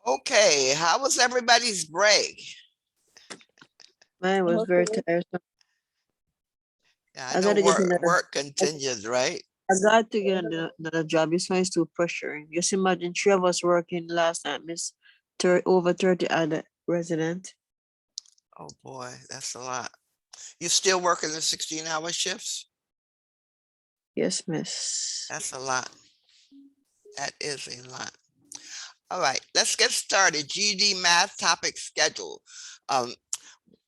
Okay, how was everybody's break? Mine was very Okay. tiresome. Yeah, I I know gotta get work continues, right? I got to get another job. This one is too pressuring. Just imagine 3 of us working last night, miss over 30 other resident. Oh boy, that's a lot. You still working the 16-hour shifts? Yes, miss. That's a lot. That is a lot. All right, let's get started. GED math topic schedule. Um,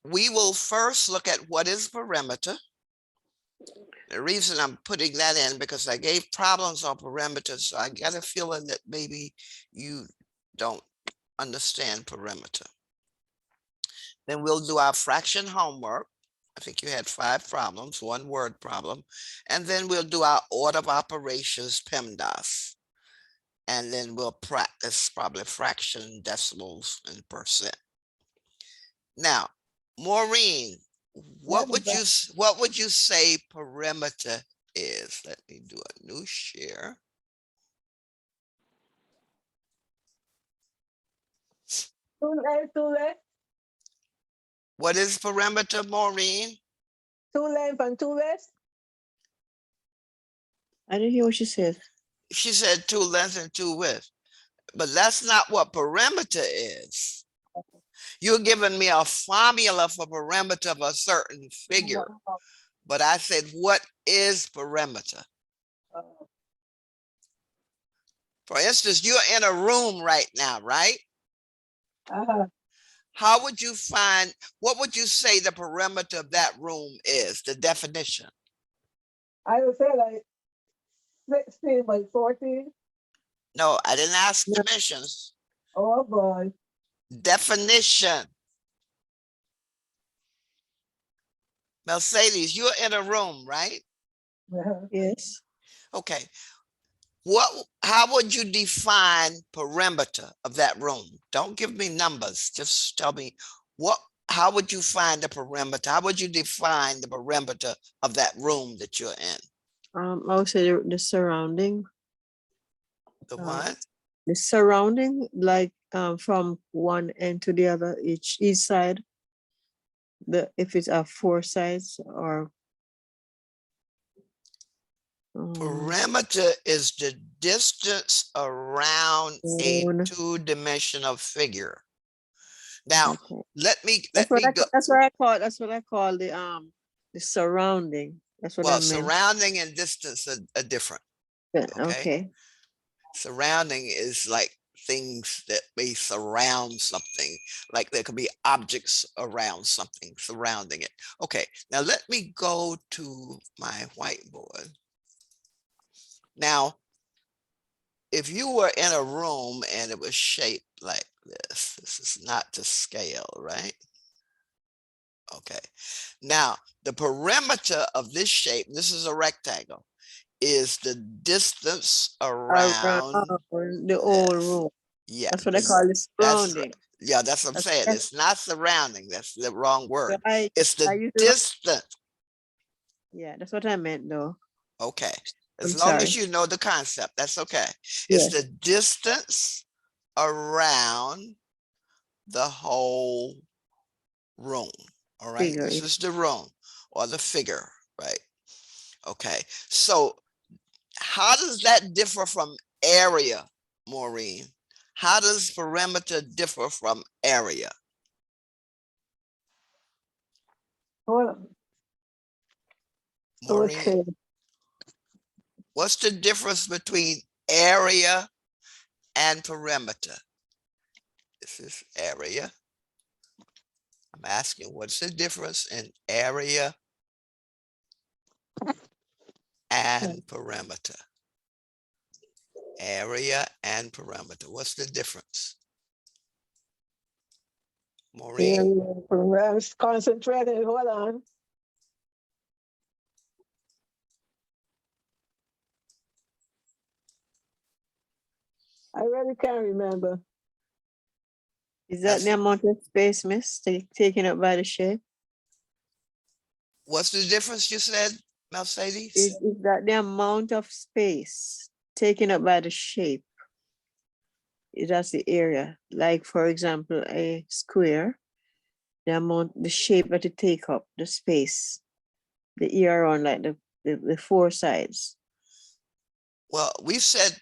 we will first look at what is perimeter. The reason I'm putting that in because I gave problems on perimeter, so I got a feeling that maybe you don't understand perimeter. Then we'll do our fraction homework. I think you had 5 problems, 1-word problem. And then we'll do our order of operations, PEMDAS. And then we'll practice probably fraction, decimals, and percent. Now, Maureen, what would you say perimeter is? Let me do a new share. Two left, What is perimeter, Maureen? 2 length and 2 west. I didn't hear what she said. She said 2 length and 2 width, but that's not what perimeter is. You're giving me a formula for perimeter of a certain figure, but I said, what is perimeter? For instance, you're in a room right now, right? How would you find, what would you say the perimeter of that room is, the definition? I would say like 16 by 14. No, I didn't ask dimensions. Oh boy. Definition. Mercedes, you're in a room, right? Yes. Okay. How would you define perimeter of that room? Don't give me numbers. Just tell me how would you find the perimeter? How would you define the perimeter of that room that you're in? I would say the surrounding. The what? The surrounding, like from one end to the other, each side. If it's 4 sides or perimeter is the distance around a 2-dimensional figure. Now, okay. let me That's go. That's what I call the surrounding. That's what I meant. Surrounding and distance are different. Okay. Surrounding is like things that may surround something, like there could be objects around something surrounding it. Okay, now let me go to my whiteboard. Now, if you were in a room and it was shaped like this is not to scale, right? Okay, now the perimeter of this shape, this is a rectangle, is the distance around the whole room. Yeah, that's what I call the surrounding. That's what I'm saying. It's not surrounding. That's the wrong word. So it's the distance. Yeah, that's what I meant though. Okay. As long as you know the concept, that's okay. Yes. It's the distance around the whole room. All right. Figure. This is the room or the figure, right? Okay. So how does that differ from area, Maureen? How does perimeter differ from area? Maureen, okay. What's the difference between area and perimeter? This is area. I'm asking, what's the difference in area and perimeter? Area and perimeter. What's the difference? Maureen? I'm concentrating. Hold on. I really can't remember. Is that the amount of space, miss, taken up by the shape? What's the difference you said, Mercedes? Is that the amount of space taken up by the shape? that's the area. Like for example, a square, the amount, the shape that it take up, the space, the area around like the four sides. Well, we said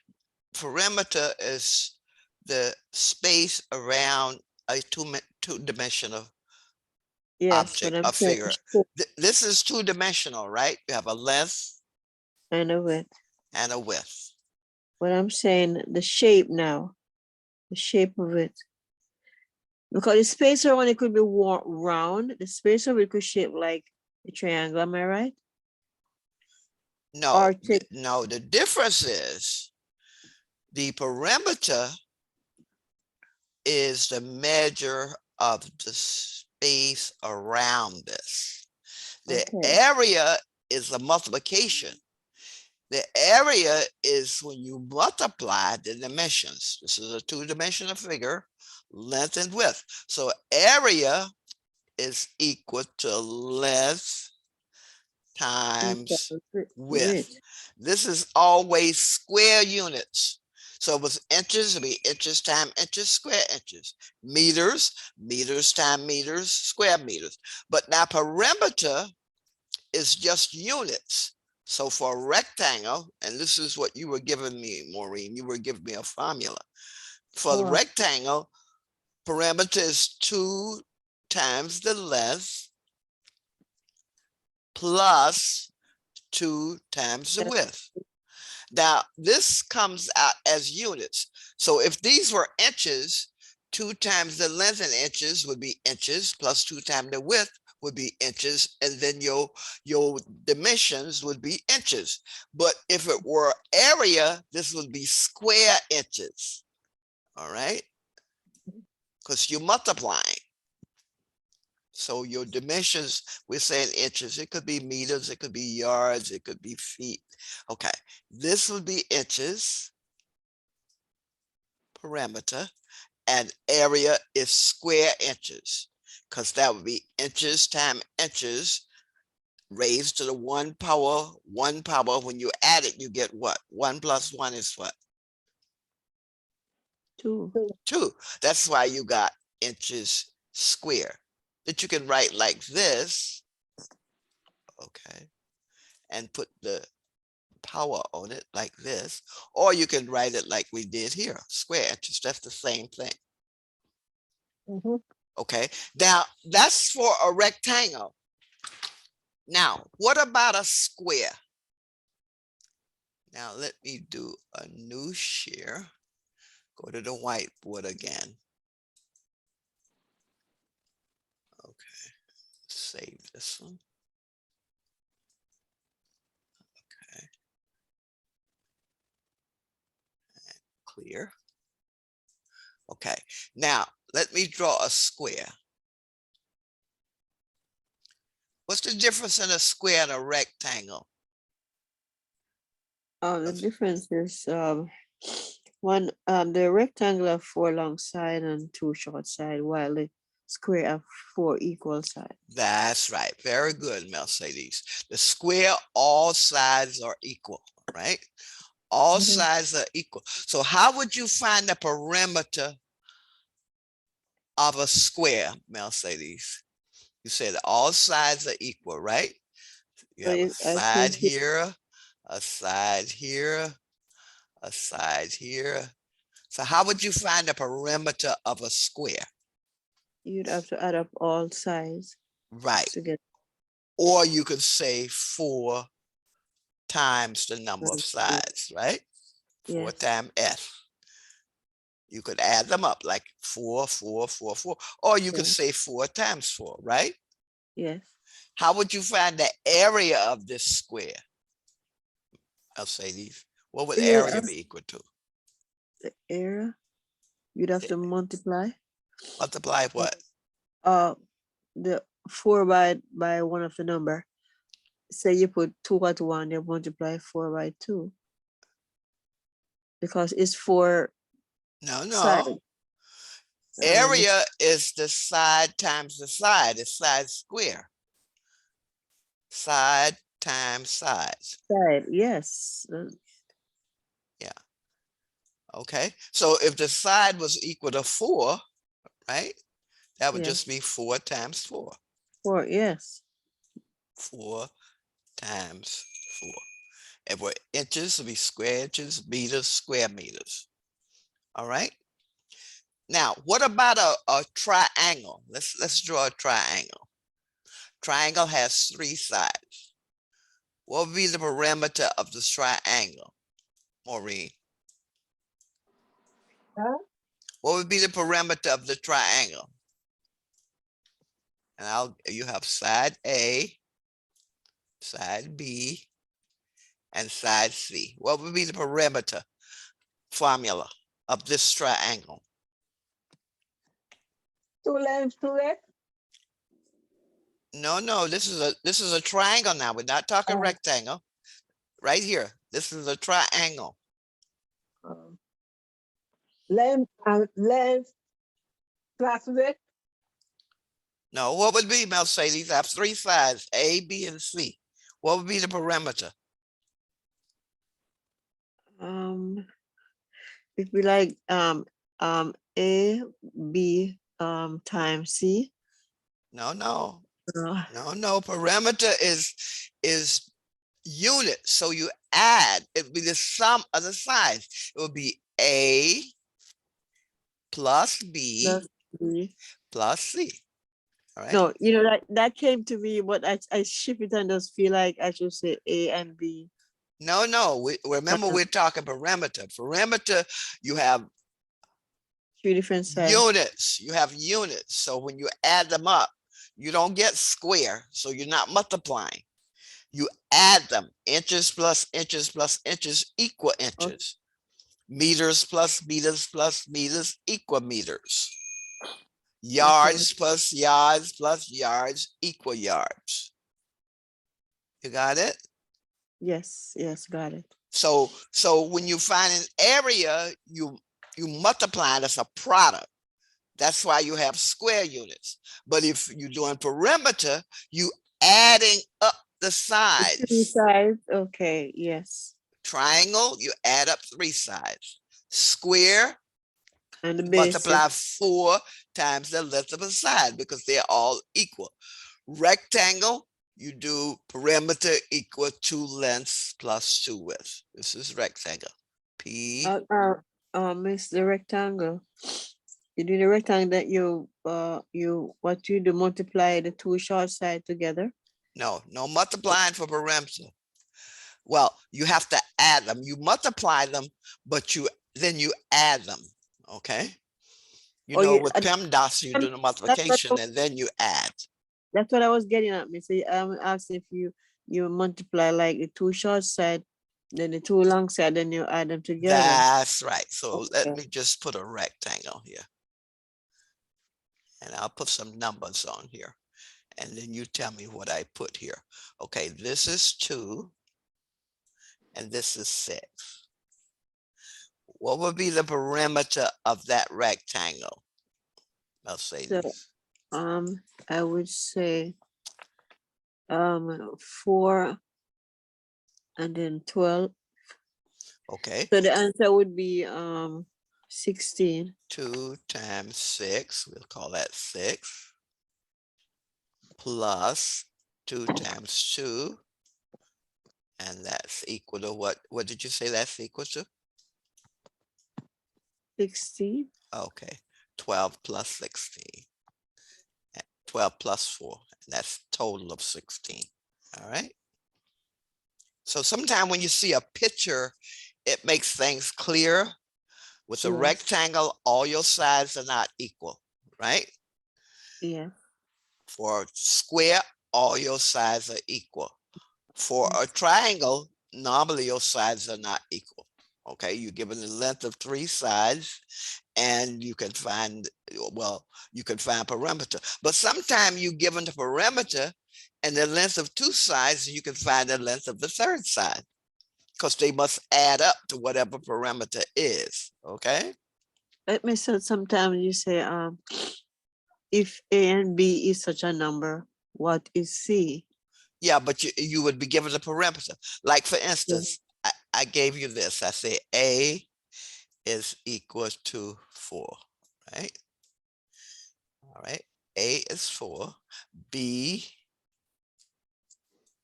perimeter is the space around a two-dimensional Yes, but object, I'm a saying figure. the shape This is two-dimensional, right? You have a length and a width. and a width. But I'm saying the shape now, the shape of it. Because the space around it could be round, the space of it could shape like a triangle, am I right? No, Or take no, the difference is the perimeter is the measure of the space around this. The okay. area is a multiplication. The area is when you multiply the dimensions. This is a two-dimensional figure, length and width. So area is equal to length times width. Width. This is always square units. So with inches, it'll be inches times inches, square inches. Meters, meters times meters, square meters. But now perimeter is just units. So for a rectangle, and this is what you were giving me, Maureen, you were giving me a formula. For the Oh, rectangle, perimeter is 2 times the length plus 2 times the width. Now, this comes out as units. So if these were inches, 2 times the length in inches would be inches, plus 2 times the width would be inches, and then your dimensions would be inches. But if it were area, this would be square inches. All right? Because you're multiplying. So your dimensions, we're saying inches. It could be meters, it could be yards, it could be feet. Okay, this would be inches, perimeter, and area is square inches, because that would be inches times inches raised to the 1 power, 1 power. When you add it, you get what? 1 plus 1 is what? 2. 2. That's why you got inches square. That you can write like this, okay, and put the power on it like this, or you can write it like we did here, square inches. That's the same thing. Mhm. Okay, now that's for a rectangle. Now, what about a square? Now, let me do a new share. Go to the whiteboard again. Okay, save this one. Okay, and clear. Okay, now let me draw a square. What's the difference in a square and a rectangle? The difference is one the rectangle have 4 long side and 2 short side, while the square have 4 equal side. That's right. Very good, Mercedes. The square, all sides are equal, right? All Mhm. sides are equal. So how would you find the perimeter of a square, Mercedes? You said all sides are equal, right? You So have a I side think here, a side here, a side here. So how would you find the perimeter of a square? you'd have to add up all sides Right. to get Or you could say 4 times the number of 4. sides, right? 4 Yes, times F. You could add them up like 4, 4, 4, 4, or you could yeah, say 4 times 4, right? yes. How would you find the area of this square? I'll say these. What would You area be equal to? the area, you'd have Eh, to multiply Multiply uh, what? uh, the 4 by one of the number. Say you put 2 at 1, you multiply 4 by 2 because it's 4 No, sides. no. It's Area is the side times the side. It's side square. Side times sides. side. Yes. Yeah. Okay, so if the side was equal to 4, right, that would Yeah. just be 4 times 4. 4, yes. 4 times 4. If we're inches, it'll be square inches, meters, square meters. All right. Now, what about a triangle? Let's draw a triangle. Triangle has 3 sides. What would be the perimeter of the triangle, Maureen? Huh? What would be the perimeter of the triangle? And you have side A, side B, and side C. What would be the perimeter formula of this triangle? 2 lengths, 2 widths. No, this is a triangle now. We're not talking Oh. rectangle. Right here. This is a triangle. Length plus width. No, what would be, Mercedes? I have 3 sides, A, B, and C. What would be the perimeter? It'd be like A, B times C. No. Uh, Perimeter is unit. So you add, it would be the sum of the sides. It would be A plus B plus B. plus C. All right. No, you know that came to me, but I shift it and just feel like I should say A and B. No. Remember, we're talking perimeter. Perimeter, you have 3 different sides. units. You have units. So when you add them up, you don't get square. So you're not multiplying. You add them. Inches plus inches plus inches equal inches. Meters plus meters plus meters equal meters. Yards plus yards plus yards equal yards. You got it? Yes, got it. So when you find an area, you multiply it as a product. That's why you have square units. But if you're doing perimeter, you adding up the sides. 3 sides, okay, yes. Triangle, you add up 3 sides. Square, And the base. multiply 4 times the length of a side because they're all equal. Rectangle, you do perimeter equal 2 lengths plus 2 widths. This is rectangle. P. Miss the rectangle. You do the rectangle that you do multiply the 2 short sides together. No multiplying for perimeter. Well, you have to add them. You multiply them, but then you add them. Okay. With PEMDAS, you do the multiplication and then you add. That's what I was getting at, Miss. I'm asking if you multiply like the 2 short side, then the 2 long side, then you add them together. That's right. So let me just put a rectangle here. And I'll put some numbers on here. And then you tell me what I put here. Okay, this is 2. And this is 6. What would be the perimeter of that rectangle? Mercedes. So, I would say 4 and then 12. Okay. So the answer would be 16. 2 times 6, we'll call that 6, plus 2 times 2, and that's equal to what did you say that's equal to? 16. Okay, 12 plus 16, 12 plus 4, and that's total of 16. All right. So sometimes when you see a picture, it makes things clear. With a rectangle, all your sides are not equal, right? Yeah. For square, all your sides are equal. For a triangle, normally your sides are not equal. Okay, you're given the length of 3 sides and you can find perimeter. But sometimes you're given the perimeter and the length of 2 sides, you can find the length of the 3rd side because they must add up to whatever perimeter is. Okay. Let me say sometimes you say if A and B is such a number, what is C? Yeah, but you would be given a perimeter. Like for instance, I gave you this. I say A is equal to 4, right? All right, A is 4, B,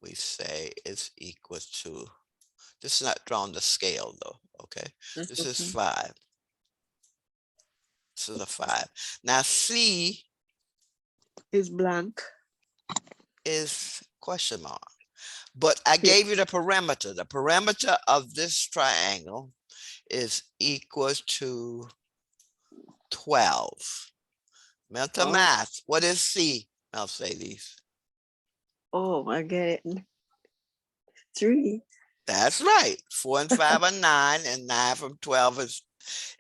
we say is equal to, this is not drawn to scale though, okay? That's This is okay. 5. This is a 5. Now C It's blank. is question mark. But I Yeah. gave you the parameter. The parameter of this triangle is equal to 12. Mental Oh, math. What is C, Mercedes? oh, I get it. 3. That's right. 4 and 5 are 9, and 9 from 12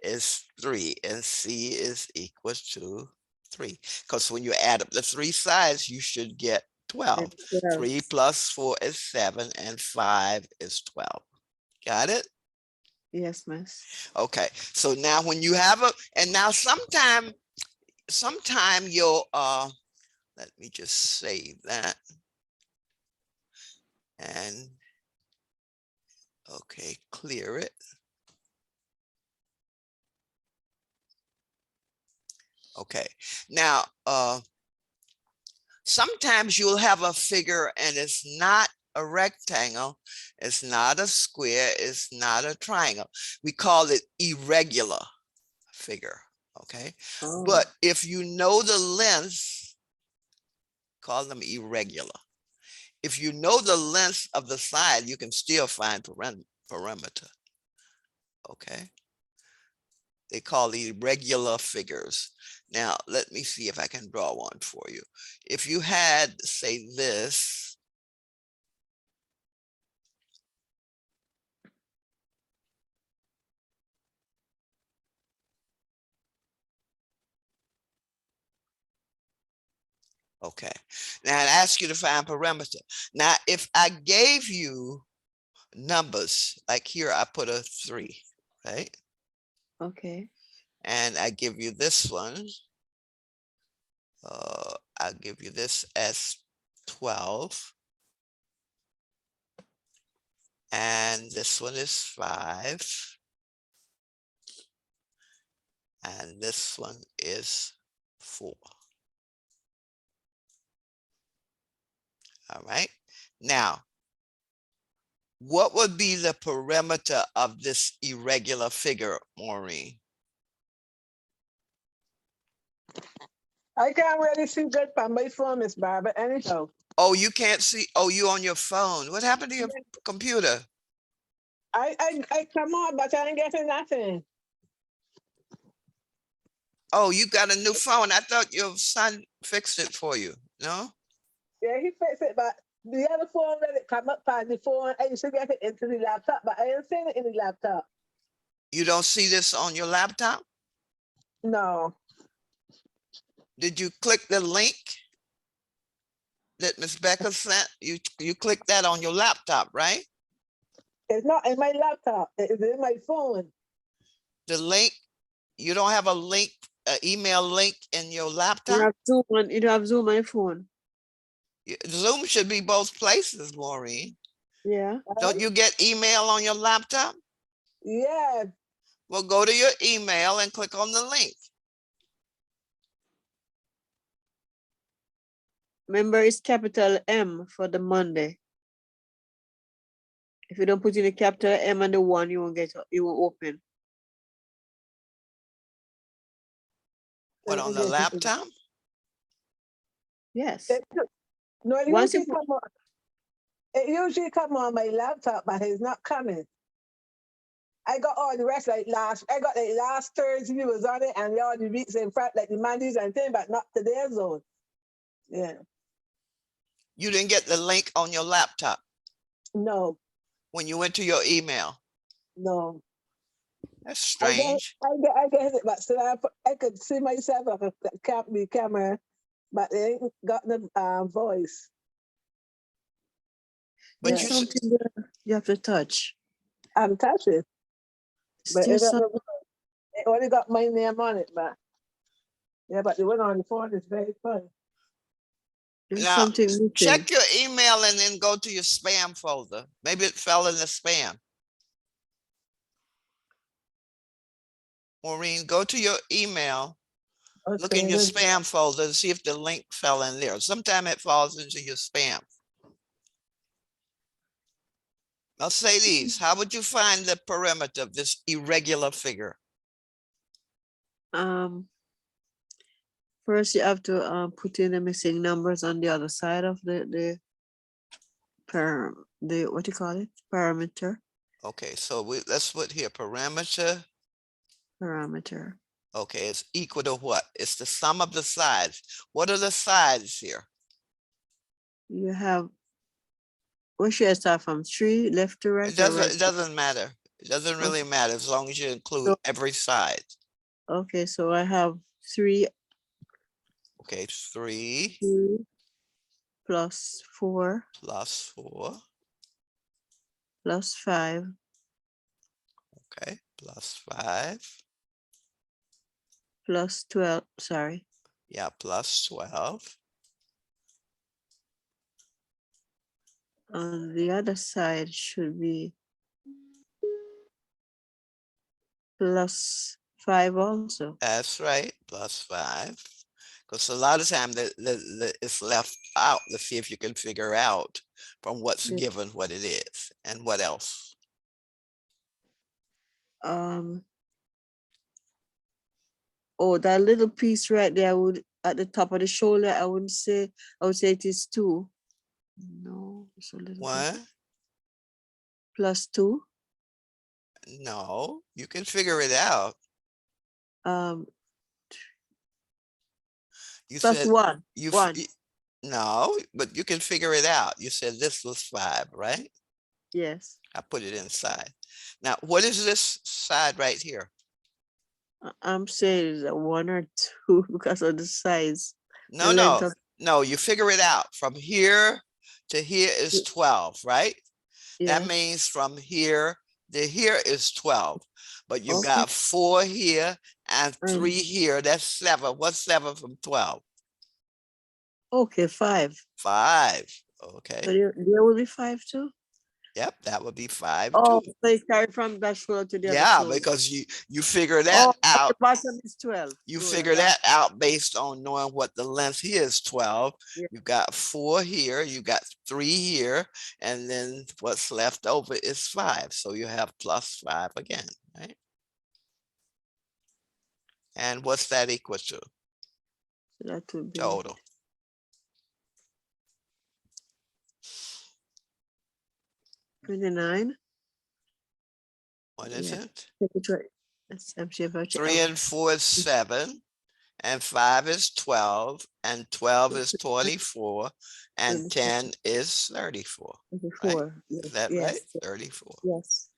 is 3, and C is equal to 3. Because when you add up the 3 sides, you should get 12. It's 12. 3 plus 4 is 7, and 5 is 12. Got it? Yes, miss. Okay. So now when you have and now sometime you'll, let me just save that. And, okay, clear it. Okay. Now, sometimes you'll have a figure and it's not a rectangle, it's not a square, it's not a triangle. We call it irregular figure, okay? Oh, But if you know the length, call them irregular. If you know the length of the side, you can still find perimeter, okay? They call irregular figures. Now, let me see if I can draw one for you. If you had, say, this, okay. Now, I ask you to find perimeter. Now, if I gave you numbers, like here, I put a 3, right? okay. And I give you this one. I'll give you this as 12. And this one is 5. And this one is 4. All right. Now, what would be the perimeter of this irregular figure, Maureen? I can't really see good from my phone, Miss Barbara, anyhow. Oh, you can't see. Oh, you on your phone. What happened to your computer? I come on, but I ain't getting nothing. Oh, you got a new phone. I thought your son fixed it for you. No? Yeah, he fixed it, but the other phone when it come up on the phone, I used to get it into the laptop, but I ain't seen it in the laptop. You don't see this on your laptop? No. Did you click the link that Miss Becca sent? You clicked that on your laptop, right? It's not in my laptop. It's in my phone. The link, you don't have a link, an email link in your You laptop? have Zoom on, you have Zoom on your phone. Zoom should be both places, Maureen. Yeah. Don't you get email on your laptop? Yeah. Well, go to your email and click on the link. Remember, it's capital M for the Monday. If you don't put in the capital M and the 1, you won't get, you won't open. What, on the laptop? Yes. No, it Once usually you come on. It usually come on my laptop, but it's not coming. I got all the rest I got like last Thursday was on it and all the weeks in front, like the Mondays and things, but not today's zone. Yeah. You didn't get the link on your laptop No, when you went to your email. no. That's strange. I get it, but still I could see myself on the camera, but they ain't got the voice. But there's you, something there you have to touch. I'm touching, but Still some, it only got my name on it, but yeah, but the one on the phone is very fun. there's now something missing. check your email and then go to your spam folder. Maybe it fell in the spam. Maureen, go to your email, look in Okay, your good. spam folder and see if the link fell in there. Sometimes it falls into your spam. Now say these, how would you find the perimeter of this irregular figure? First you have to put in the missing numbers on the other side of the what do you call it? Parameter. Okay, so let's put here parameter. Parameter. Okay, it's equal to what? It's the sum of the sides. What are the sides here? You have, where should I start from? 3, left to right, It or right? doesn't matter. It doesn't really Okay. matter as long as you include So, every side. okay, so I have 3, Okay, 3 plus 4 plus 4. plus 5 Okay, plus 5. plus 12. Sorry. Yeah, plus 12. On the other side should be plus 5 also. That's right, plus 5. Because a lot of time it's left out to see if you can figure out from what's Yeah. given what it is and what else. Oh, that little piece right there, I would, at the top of the shoulder, I would say it is 2. No, it's a little bit. 1? Plus 2. No, you can figure it out. Um, You plus said 1. you 1. no, but you can figure it out. You said this was 5, right? Yes. I put it inside. Now, what is this side right here? I'm saying it's a 1 or 2 because of the size. The No, length no, of, no, you figure it out. From here to here is 12, right? That yes. means from here to here is 12. But you've Okay. got 4 here and And 3 here. That's 7. What's 7 from 12? okay, 5. 5. So Okay. there will be 5 too. Yep, that would be 5 too. Oh, so it carry from that shoulder to the other Yeah, shoulder. because you figure that Oh, at the out. bottom is 12. You Good, figure that out based on knowing what the length here is 12. Yeah. You've got 4 here, you got 3 here, and then what's left over is 5. So you have plus 5 again, right? And what's that equal to? So that would be Total. 29. What is Yeah. it? I'm sure about 3 and 4 is 7, and 5 is 12, and 12 is 24, and 10 is 34, right? 24. Yes. Is that right? Yes. 34. Yes.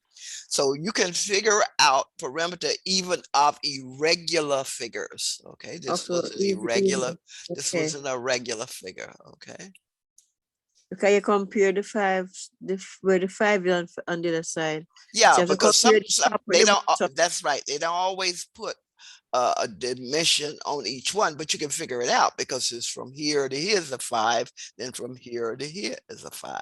So you can figure out perimeter even of irregular figures. Okay, this Also, was an easy. irregular, this was Okay. an irregular figure. Okay. Okay, you compare the 5, where the 5 on the other side. Yeah, So you have to because compare the some top with they the don't. bottom. That's right. They don't always put a dimension on each one, but you can figure it out because it's from here to here is a 5, then from here to here is a 5.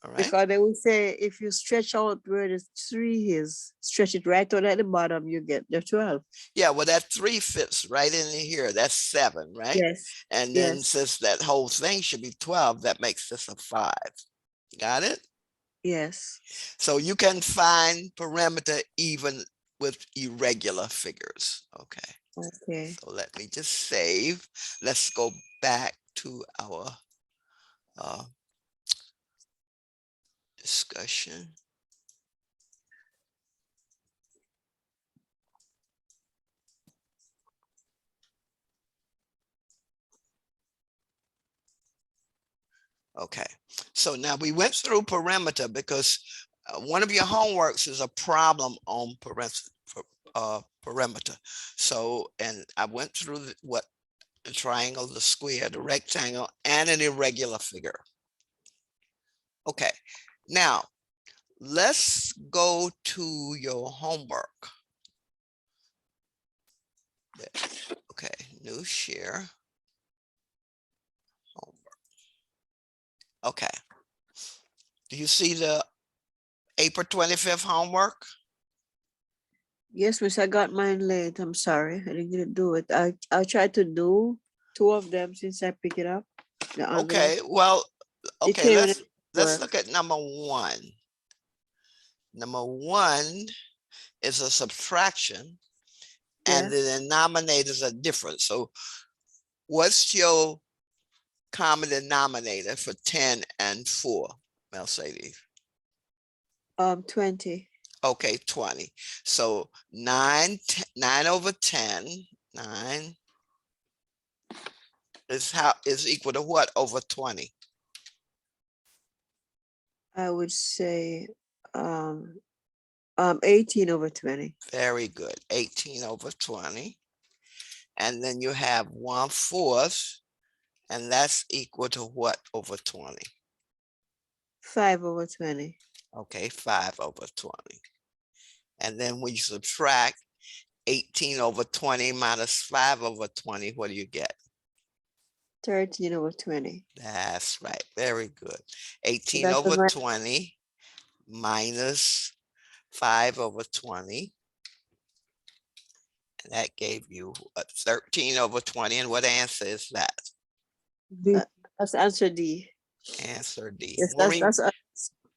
All right. Because they will say if you stretch out where the 3 is, stretch it right out at the bottom, you get the 12. Yeah, well, that 3 fits right in here. That's 7, right? Yes. And then Yes. since that whole thing should be 12, that makes this a 5. Got it? Yes. So you can find perimeter even with irregular figures. Okay. Okay. So let me just save. Let's go back to our discussion. Okay, so now we went through perimeter because one of your homeworks is a problem on perimeter. So, and I went through what the triangle, the square, the rectangle, and an irregular figure. Okay, now let's go to your homework. Okay, new share. Homework. Okay. Do you see the April 25th homework? Yes, miss, I got mine late. I'm sorry. I didn't get to do it. I'll try to do two of them since I pick it up. The envelope. Okay, well, It okay, came in let's it let's work. look at number one. Number one is a subtraction, and the Yes. denominators are different. So what's your common denominator for 10 and 4, Mercedes? 20. Okay, 20. So 9 over 10, 9 is equal to what over 20? I would say 18 over 20. Very good. 18 over 20. And then you have 1/4, and that's equal to what over 20? 5 over 20. Okay, 5 over 20. And then when you subtract 18 over 20 minus 5 over 20, what do you get? 13 over 20. That's right. Very good. So 18 that's over the 20 minus 5 over 20. And that gave you 13 over 20. And what answer is that? D. that's answer D. Answer D. Yes, Maureen,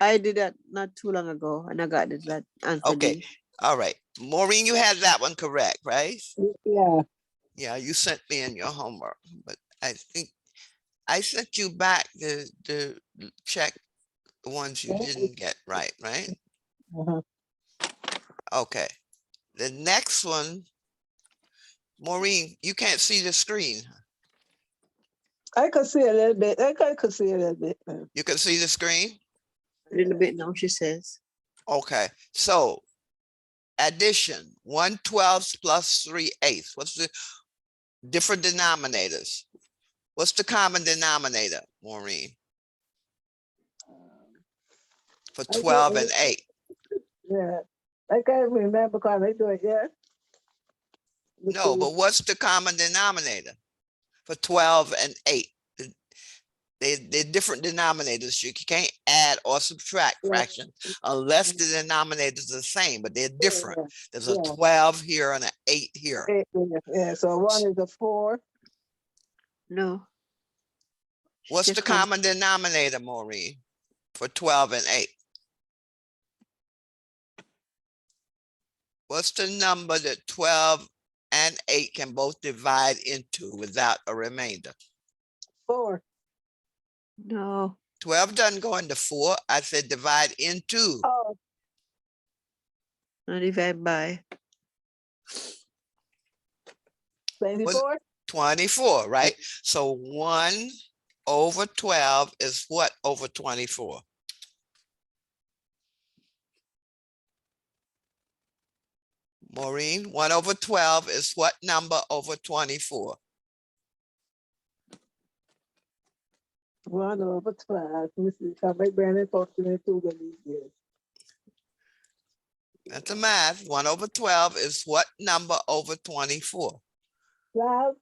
I did that not too long ago and I got that answer okay. D. All right. Maureen, you had that one correct, right? Yeah. Yeah, you sent me in your homework, but I think I sent you back the check the ones you didn't get right, right? Uh-huh. Okay. The next one, Maureen, you can't see the screen. I could see a little bit. I could see a little bit. You can see the screen? A little bit now, she says. Okay. So addition, 1/12 plus 3/8. What's the different denominators? What's the common denominator, Maureen, for I don't 12 and 8? Yeah. I can't remember because I do it, yeah. Let's No, see. but what's the common denominator for 12 and 8? They're different denominators. You can't add or subtract Yeah. fractions unless the denominators are the same, but they're different. Yeah. There's a Yeah. 12 here and an 8 here. Yeah. So one is a 4. No. She What's said the come. common denominator, Maureen, for 12 and 8? What's the number that 12 and 8 can both divide into without a remainder? 4. No. 12 doesn't go into 4. I said divide into. Oh, Not divide by. Was 24. 24, right? So 1 over 12 is what over 24? Maureen, 1 over 12 is what number over 24? 1 over 12. Let me see. My brain is functioning too good these days. That's the math. 1 over 12 is what number over 24? 12.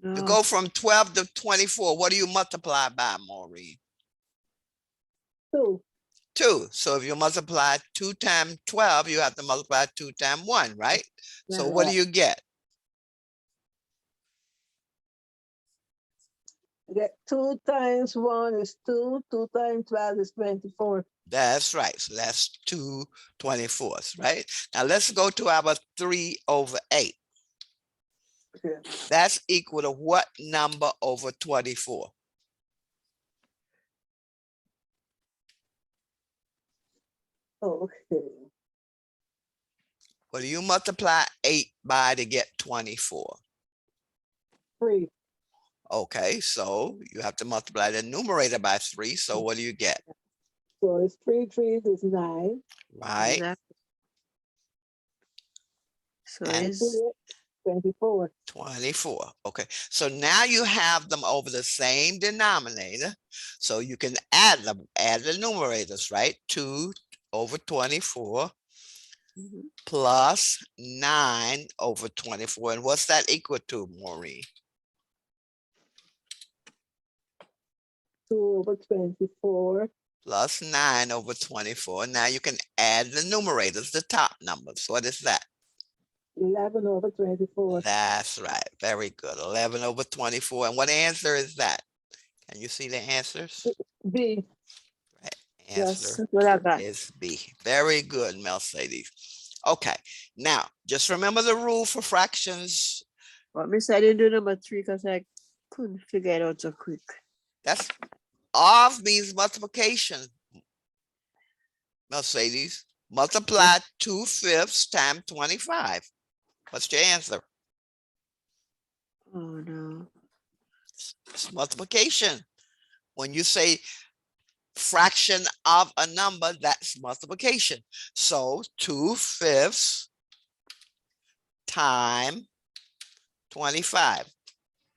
To No. go from 12 to 24, what do you multiply by, Maureen? 2. 2. So if you multiply 2 times 12, you have to multiply 2 times 1, right? So what Yeah. do you get? Get 2 times 1 is 2. 2 times 12 is 24. That's right. So that's 2 24ths, right? Now let's go to our 3 over 8. Okay. That's equal to what number over 24? Okay. What do you multiply 8 by to get 24? 3. Okay, so you have to multiply the numerator by 3. So what do you get? So it's 3 3s is 9. Right? Exactly. So And it's 24. 24. Okay, so now you have them over the same denominator. So you can add them, add the numerators, right? 2 over 24 plus 9 over 24. And what's that equal to, Maureen? 2 over 24. plus 9 over 24. Now you can add the numerators, the top numbers. What is that? 11 over 24. That's right. Very good. 11 over 24. And what answer is that? Can you see the answers? B. Right. Yes, Answer that's what I got. is B. Very good, Mercedes. Okay. Now, just remember the rule for fractions. But Miss, I didn't do number 3 because I couldn't figure it out so quick. That's of means multiplication. Mercedes. Multiply 2/5 times 25. What's your answer? Oh no. It's multiplication. When you say fraction of a number, that's multiplication. So 2/5 times 25.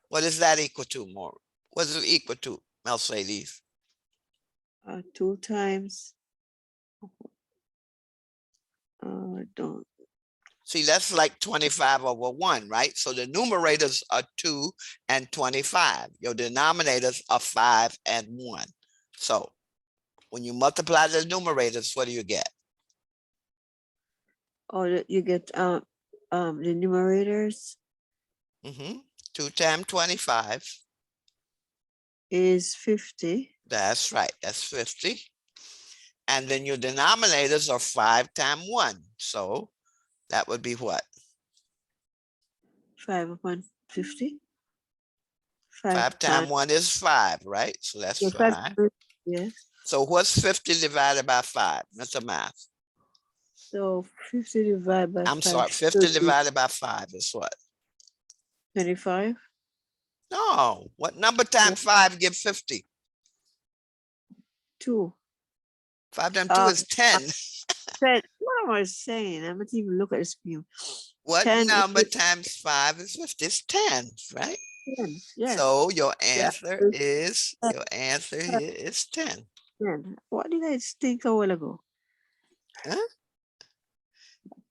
What is that equal to, more? What is it equal to, Mercedes? 2 times. Don't. See, that's like 25 over 1, right? So the numerators are 2 and 25. Your denominators are 5 and 1. So when you multiply the numerators, what do you get? Oh, you get the numerators 2 times 25. is 50. That's right. That's 50. And then your denominators are 5 times 1. So that would be what? 5 upon 50. 5 times 1 is 5, right? So that's Yeah, 5. yes. So what's 50 divided by 5? That's the math. So 50 divided by I'm 5. sorry, 50 divided by 5 is what? 25. No, what number times 5 give 50? 2. 5 times 2 is 10. 10. What am I saying? I'm not even look at the screen. What 10 number is times 5 is 50? It's 10, right? 10. Yes. So your Yeah. answer is, your answer here is 10. 10. What did I think a while ago? Huh?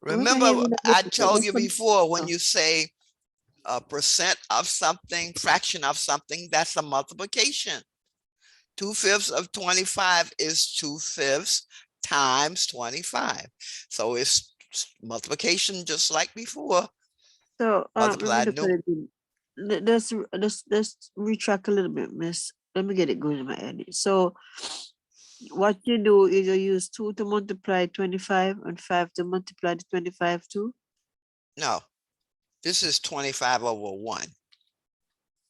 I'm not Remember, even I looking- told you before, when Oh, you say a percent of something, fraction of something, that's a multiplication. 2/5 of 25 is 2/5 times 25. So it's multiplication just like before. So let me Multiply look at it. Let's retract a little bit, miss. Let me get it going in my head. So what you do is you use 2 to multiply 25 and 5 to multiply the 25 too. No, this is 25 over 1,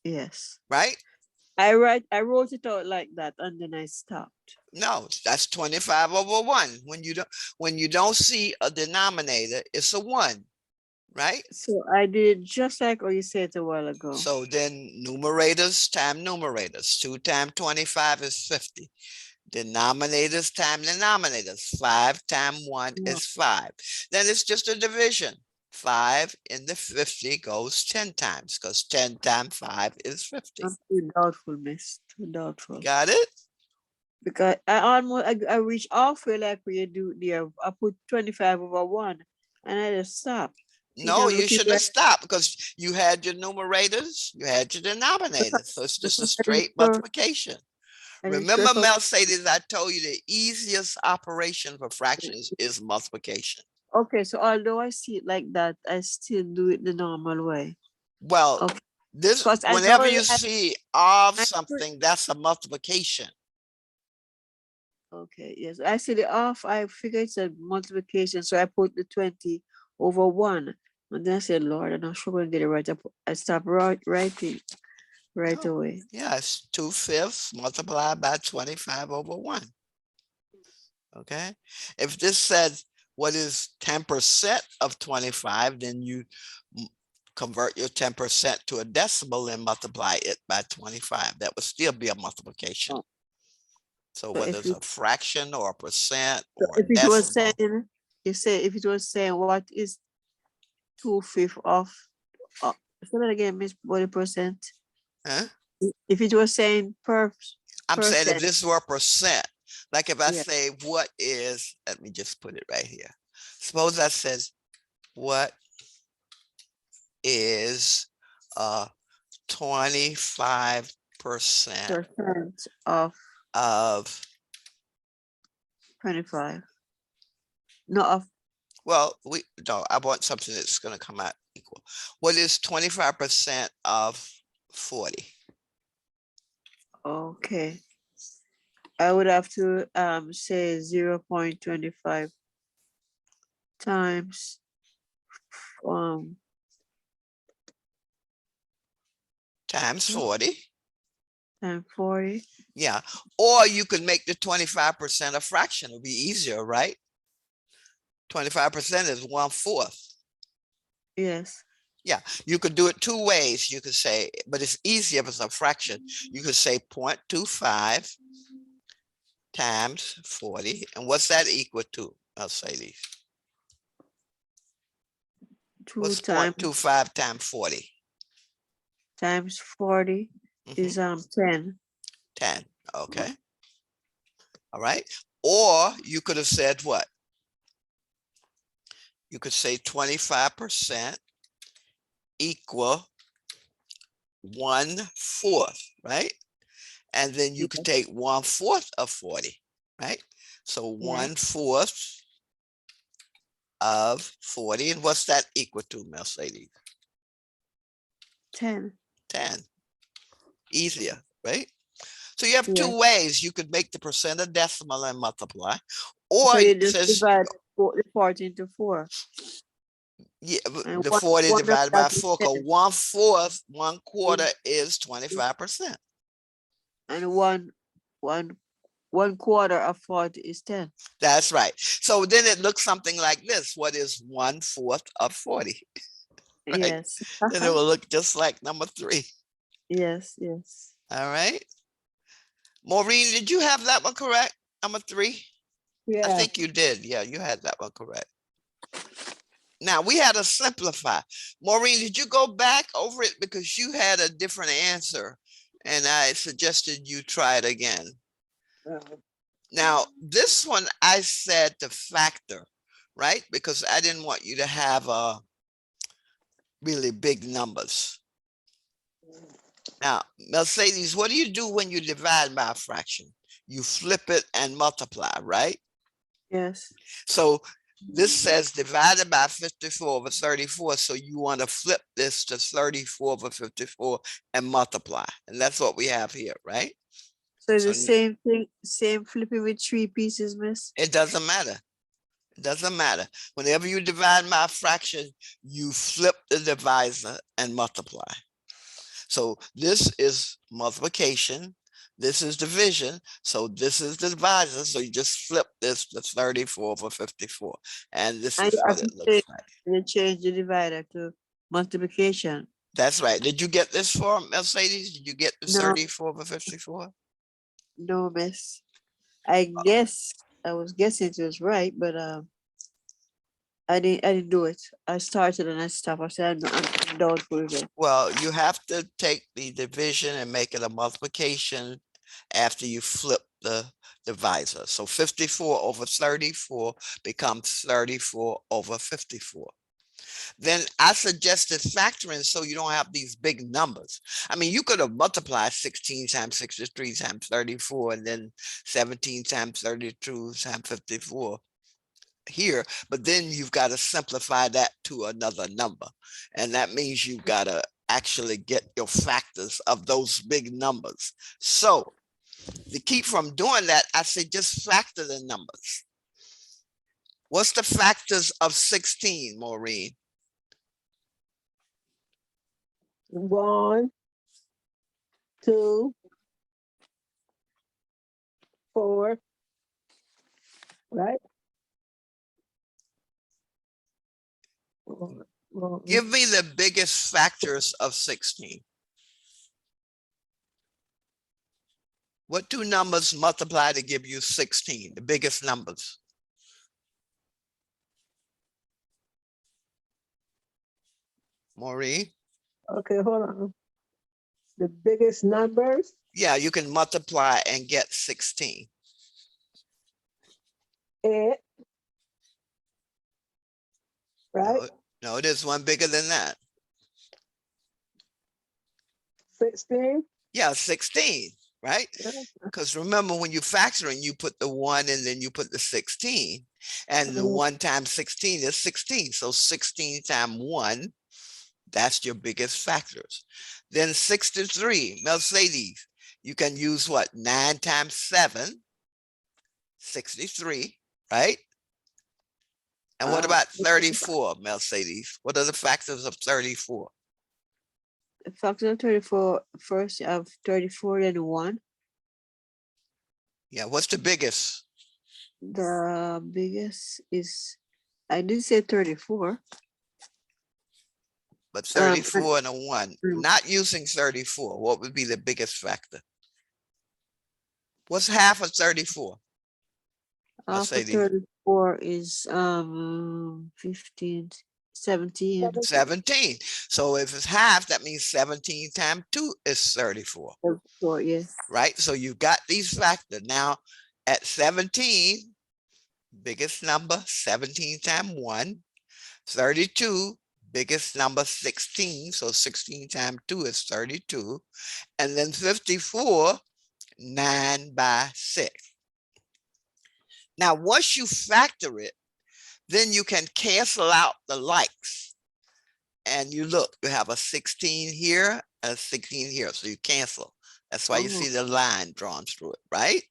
Yes. right? I wrote it out like that and then I stopped. No, that's 25 over 1. When you don't see a denominator, it's a 1, right? So I did just like what you said a while ago. So then numerators times numerators. 2 times 25 is 50. Denominators times denominators. 5 times 1 No, is 5. Then it's just a division. 5 in the 50 goes 10 times, because 10 times 5 is 50. I'm too doubtful, miss. Too doubtful. Got it? Because I reached halfway like we do there. I put 25 over 1 and I just stopped. See, No, I'm you looking should have stopped, because you had your numerators, you had your denominators. So it's just a straight multiplication. Remember, Mercedes, I told you the easiest operation for fractions is multiplication. Okay, so although I see it like that, I still do it the normal way. Well, Okay. this, Because I whenever know you I- see of I- something, that's a multiplication. Okay, yes. I see the off, I figured it's a multiplication, so I put the 20 over 1. And then I said, Lord, I'm not sure I'm going to get it right. I stopped writing right Oh, away. yeah, it's 2/5 multiplied by 25 over 1. Okay. If this says what is 10% of 25, then you convert your 10% to a decimal and multiply it by 25. That would still be a multiplication. Oh. So So whether if it's a fraction or a percent or a if it was decimal. saying, you say if it was saying what is 2/5 of, say that again, Miss, what the percent? Huh? If it was saying I'm saying if percent, this were a percent, like if I yeah. say, what is, let me just put it right here. Suppose I says, what is 25% percent of of 25. No, of Well, no, I want something that's gonna come out equal. What is 25% of 40? okay. I would have to say 0.25 times Times 40. times 40. Yeah. Or you could make the 25% a fraction. It'll be easier, right? 25% is 1/4. Yes. Yeah, you could do it two ways. You could say, but it's easier if it's a fraction. You could say 0.25 times 40. And what's that equal to? I'll say these. 2 What's times 0.25 times 40? 40 Mhm, is 10. 10. Okay. All right. Or you could have said what? You could say 25% equal 1/4, right? And then you could Yes. take 1/4 of 40, right? So Yes. 1/4 of 40. And what's that equal to, Mercedes? 10. 10. Easier, right? So you have Yes. two ways. You could make the percent a decimal and multiply, or So you it just says divide the 40 into 4. yeah, And the 40 one of divided that by is 4, because 10. 1/4, 1/4 is- is 25%. And one quarter of 40 is 10. That's right. So then it looks something like this. What is 1/4 of 40? Right? Yes. Then it will look just like number 3. Yes, yes. All right. Maureen, did you have that one correct? Number 3? I Yeah. think you did. Yeah, you had that one correct. Now we had to simplify. Maureen, did you go back over it because you had a different answer and I suggested you try it again? Uh, Now, this one I said to factor, right? Because I didn't want you to have really big numbers. Now, Mercedes, what do you do when you divide by a fraction? You flip it and multiply, right? Yes. So this says divided by 54 over 34. So you want to flip this to 34 over 54 and multiply. And that's what we have here, right? So it's So the same thing, same flipping with 3 pieces, miss? it doesn't matter. It doesn't matter. Whenever you divide by a fraction, you flip the divisor and multiply. So this is multiplication. This is division. So this is the divisor. So you just flip this to 34 over 54. And this And is you have what to it looks like. change the divider to multiplication. That's right. Did you get this for Mercedes? Did you get the No, 34 over 54? no, miss. I guess I was guessing it was right, but I didn't do it. I started and I stopped. I said I'm doubtful of it. Well, you have to take the division and make it a multiplication after you flip the divisor. So 54 over 34 becomes 34 over 54. Then I suggested factoring so you don't have these big numbers. I mean, you could have multiplied 16 times 63 times 34 and then 17 times 32 times 54 here, but then you've got to simplify that to another number. And that means you've got to actually get your factors of those big numbers. So to keep from doing that, I say just factor the numbers. What's the factors of 16, Maureen? 1, 2, 4, right? Give me the biggest factors of 16. What two numbers multiply to give you 16? The biggest numbers. Maureen? Okay, hold on. The biggest numbers, Yeah, you can multiply and get 16. 8, right? No, there's one bigger than that. 16, Yeah, 16. right? Because remember, when you're factoring, you put the 1 and then you put the 16. And the 1 times 16 is 16. So 16 times 1, that's your biggest factors. Then 63, Mercedes, you can use what? 9 times 7, 63, right? And what about 34, Mercedes? What are the factors of 34? Factor of 34, first you have 34 and 1. Yeah, what's the biggest? The biggest is, I did say 34. But And 34 and a 1. Not using 34, what would be the biggest factor? What's half of 34? half of Mercedes? 34 is 15, 17. 17. So if it's half, that means 17 times 2 is 34, 34, yes. right? So you got these factors. Now at 17, biggest number, 17 times 1, 32, biggest number, 16. So 16 times 2 is 32. And then 54, 9 by 6. Now, once you factor it, then you can cancel out the likes. And you look, you have a 16 here, a 16 here. So you cancel. That's why you see the line drawn through it, right?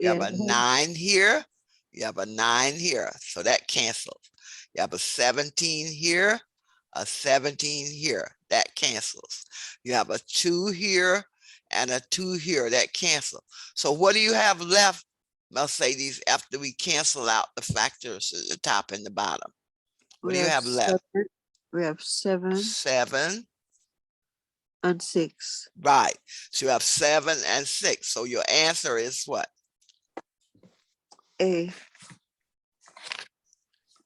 You have Yeah. a 9 here. You have a 9 here. So that cancels. You have a 17 here, a 17 here. That cancels. You have a 2 here and a 2 here. That cancels. So what do you have left, Mercedes, after we cancel out the factors at the top and the bottom? What do you have left? 7. We have 7 7. and 6. Right. So you have 7 and 6. So your answer is what? A.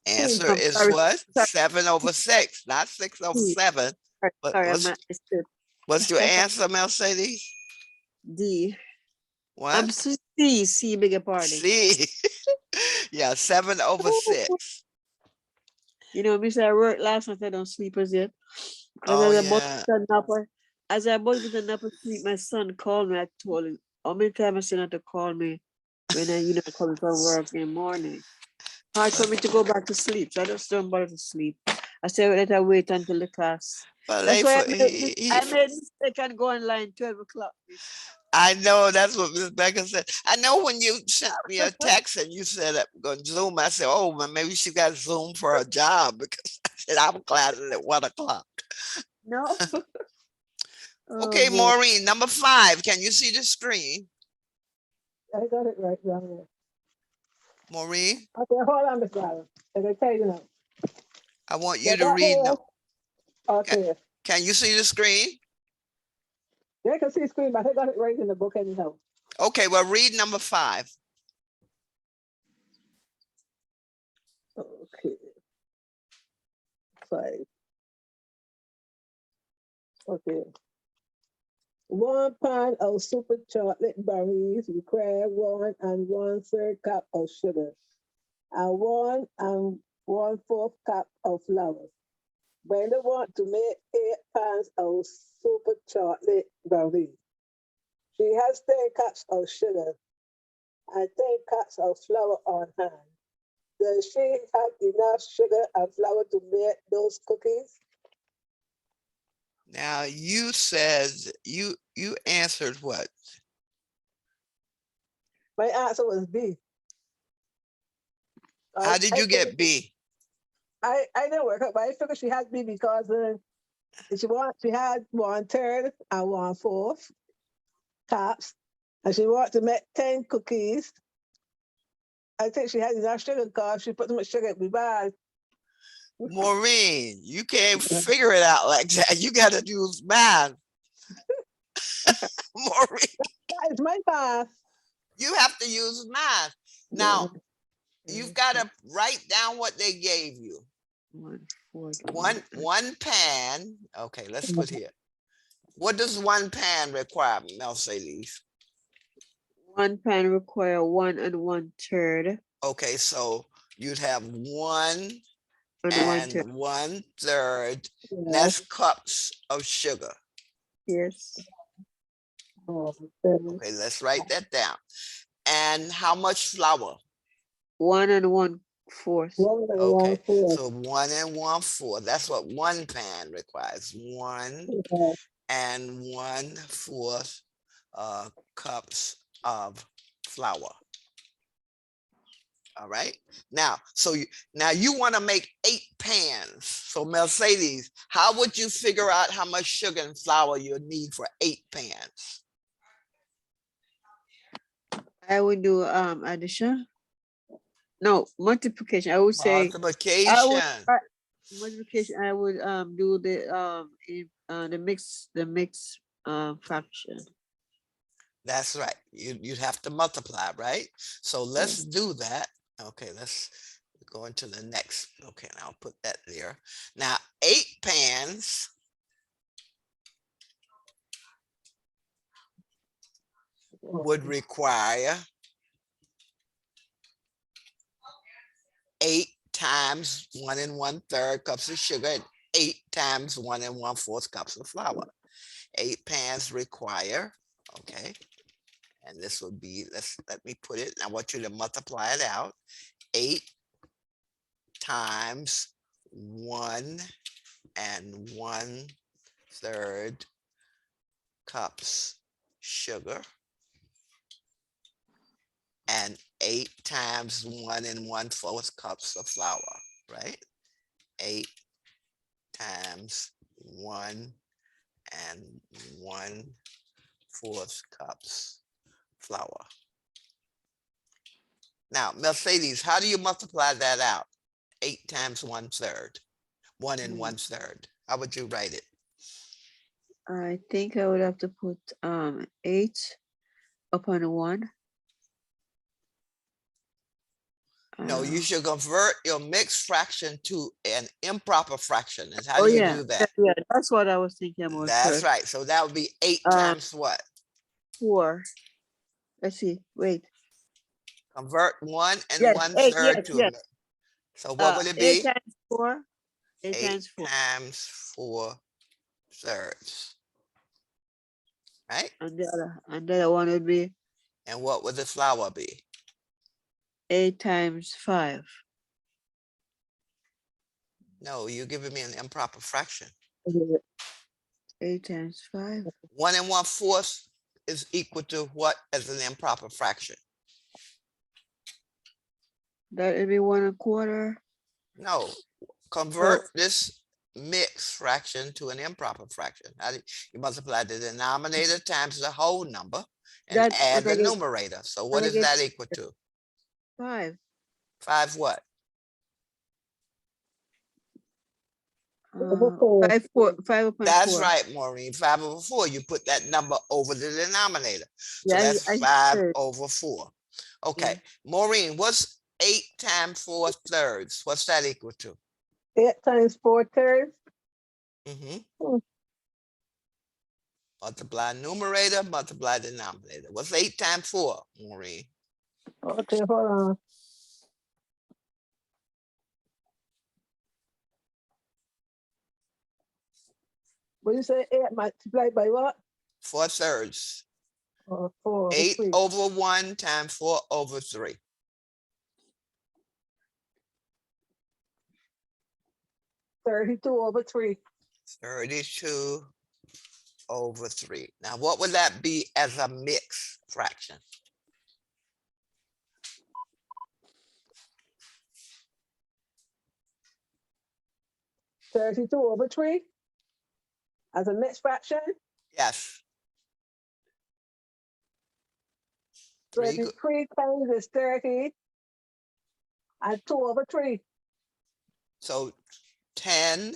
Answer I'm is sorry, what? sorry. 7 over 6, not 6 over 7. But Sorry, I missed what's your answer, Mercedes? D. What? I'm C, beg your pardon. C. Yeah, 7 over 6. You know, Miss, I worked last night, I don't sleep as yet. Oh, As I about yeah. to nap, as I about to nap and sleep, my son called me. I told him, how many times I said not to call me when I, coming from work in the morning. Hard for me to go back to sleep, so I just don't bother to sleep. I said, let her wait until the class. But That's why I he, made mistake and go online 12 o'clock. I know that's what Miss Becca said. I know when you sent me a text and you said that we're going to Zoom, I said, oh, well, maybe she got Zoom for her job because I said I'm classes at 1 o'clock. No. Okay, boy. Maureen, number 5. Can you see the screen? I got it right down there. Maureen, Okay, hold on, Miss Allen. I can tell you now. I want you Get to that read. here. Okay. Can you see the screen? They can see screen, but I got it right in the book anyhow. Okay, well, read number 5. Okay. 5. Okay. 1 pound of super chocolate berries require 1 1/3 cup of sugar and 1 1/4 cup of flour. Brenda want to make 8 pounds of super chocolate berries. She has 10 cups of sugar and 10 cups of flour on hand. Does she have enough sugar and flour to make those cookies? Now you said you answered what? My answer was B. How did you get B? I didn't work out, but I figured she had B because she had 1/3 and 1/4 cups, and she wanted to make 10 cookies. I think she had enough sugar because she put too much sugar, it'd be bad. Maureen, you can't figure it out like that. You got to use math. Maureen, That is my math. you have to use math. Now, you've got to write down what they gave you. 1/4. One pan. Okay, let's put here. What does 1 pan require, Mercedes? 1 pan require 1 1/3. Okay, so you'd have 1 And 1/3. 1/3. Yes. That's cups of sugar. Yes. Okay, let's write that down. And how much flour? 1 1/4. Okay, so 1 1/4. That's what one pan requires. 1 1/4 cups of flour. All right. Now, now you want to make 8 pans. So Mercedes, how would you figure out how much sugar and flour you need for 8 pans? I would do addition. No, multiplication. I would say I would Multiplication. multiplication. I would do the mix fraction. That's right. You'd have to multiply, right? So let's do that. Okay, let's go into the next. Okay, and I'll put that there. Now, 8 pans would require 8 times 1 1/3 cups of sugar and 8 times 1 1/4 cups of flour. 8 pans require, okay, and this would be, let me put it, I want you to multiply it out. 8 times 1 1/3 cups sugar and 8 times 1 1/4 cups of flour, right? 8 times 1 1/4 cups flour. Now, Mercedes, how do you multiply that out? 8 times 1/3, 1 1/3. How would you write it? I think I would have to put 8 upon 1. No, you should convert your mixed fraction to an improper fraction. And how Oh do you yeah, do that? yeah, that's what I was thinking about That's first. right. So that would be 8 times what? 4. Let's see. Wait. Convert 1 Yes, 8. 1/3 Yes, to a yes. mix. So what would it 8 be? times 4. 8 8 times 4. times 4/3. Right? And the other one would be And what would the flour be? 8 times 5. No, you're giving me an improper fraction. 8 times 5. 1 1/4 is equal to what as an improper fraction? That would be 1 1/4. No, convert this mixed fraction to an improper fraction. How do you multiply the denominator times the whole number and That add what the I get. numerator? So what I is get that equal to? 5. 5 what? 5 upon That's 4. right, Maureen. 5/4. You put that number over the denominator. So Yeah, that's I 5/4. Okay. Yeah. Maureen, what's 8 times 4/3? What's that equal to? 8 times 4/3. Multiply numerator, multiply denominator. What's 8 times 4, Maureen? Okay, hold on. What you say? 8 multiplied by what? 4/3. 4. 8 over 1 times 4/3. 32/3. 32/3. Now, what would that be as a mixed fraction? 32/3 as a mixed fraction. Yes. 3. 33 times is 30 and 2/3. So 10